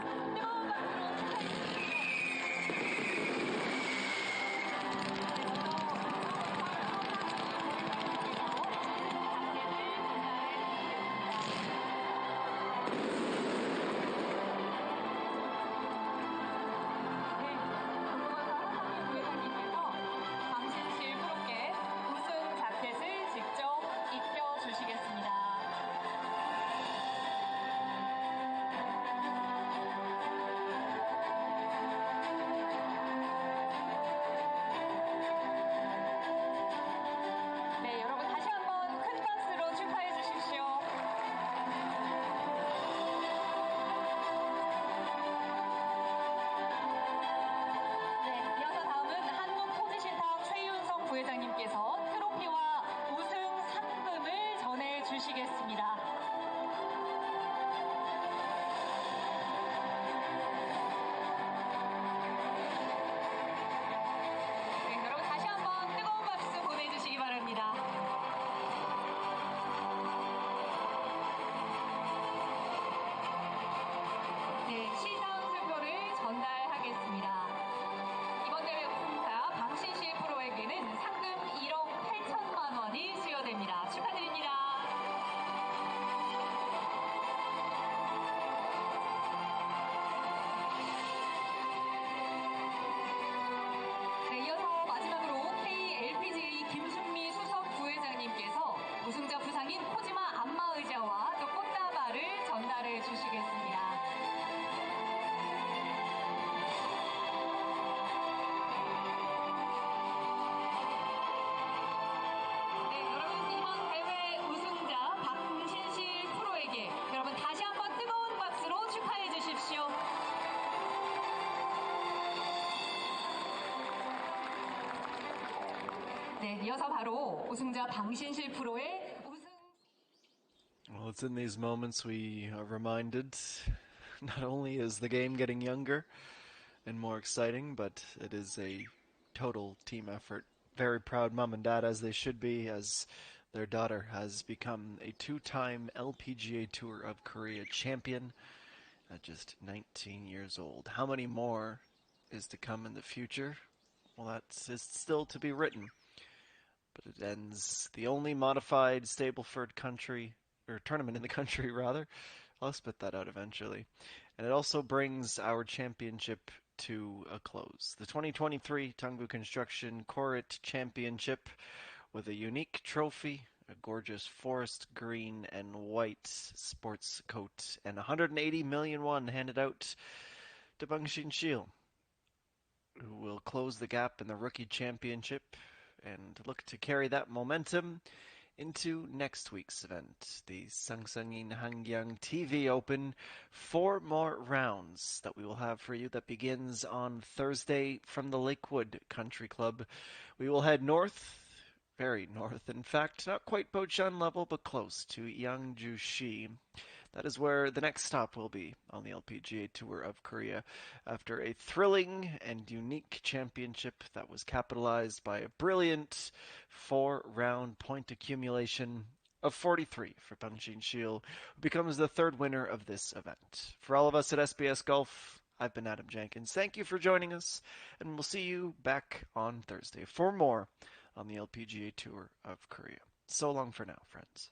뜨거운 박수로 축하해주십시오. 네, 이어서 바로 우승자 방신실 프로의 우승. Well, it's in these moments we are reminded not only is the game getting younger and more exciting, but it is a total team effort. Very proud mom and dad, as they should be, as their daughter has become a two-time LPGA Tour of Korea champion at just 19 years old. How many more is to come in the future? Well, that's still to be written. But it ends the only modified Stableford country, or tournament in the country, rather. I'll spit that out eventually. And it also brings our championship to a close. The 2023 Dongbu Construction KOREIT Championship with a unique trophy, a gorgeous forest green and white sports coat, and 180 million won handed out to Bangshin Shil, who will close the gap in the rookie championship and look to carry that momentum into next week's event, the Sangsangin Hangyang TV Open. 4 more rounds that we will have for you that begins on Thursday from the Lakewood Country Club. We will head north, very north, in fact, not quite Bochan level, but close to Yangju-shi. That is where the next stop will be on the LPGA Tour of Korea after a thrilling and unique championship that was capitalized by a brilliant 4-round point accumulation of 43 for Pangshin Shil, who becomes the third winner of this event. For all of us at SBS Golf, I've been Adam Jenkins. Thank you for joining us, and we'll see you back on Thursday for more on the LPGA Tour of Korea. So long for now, friends.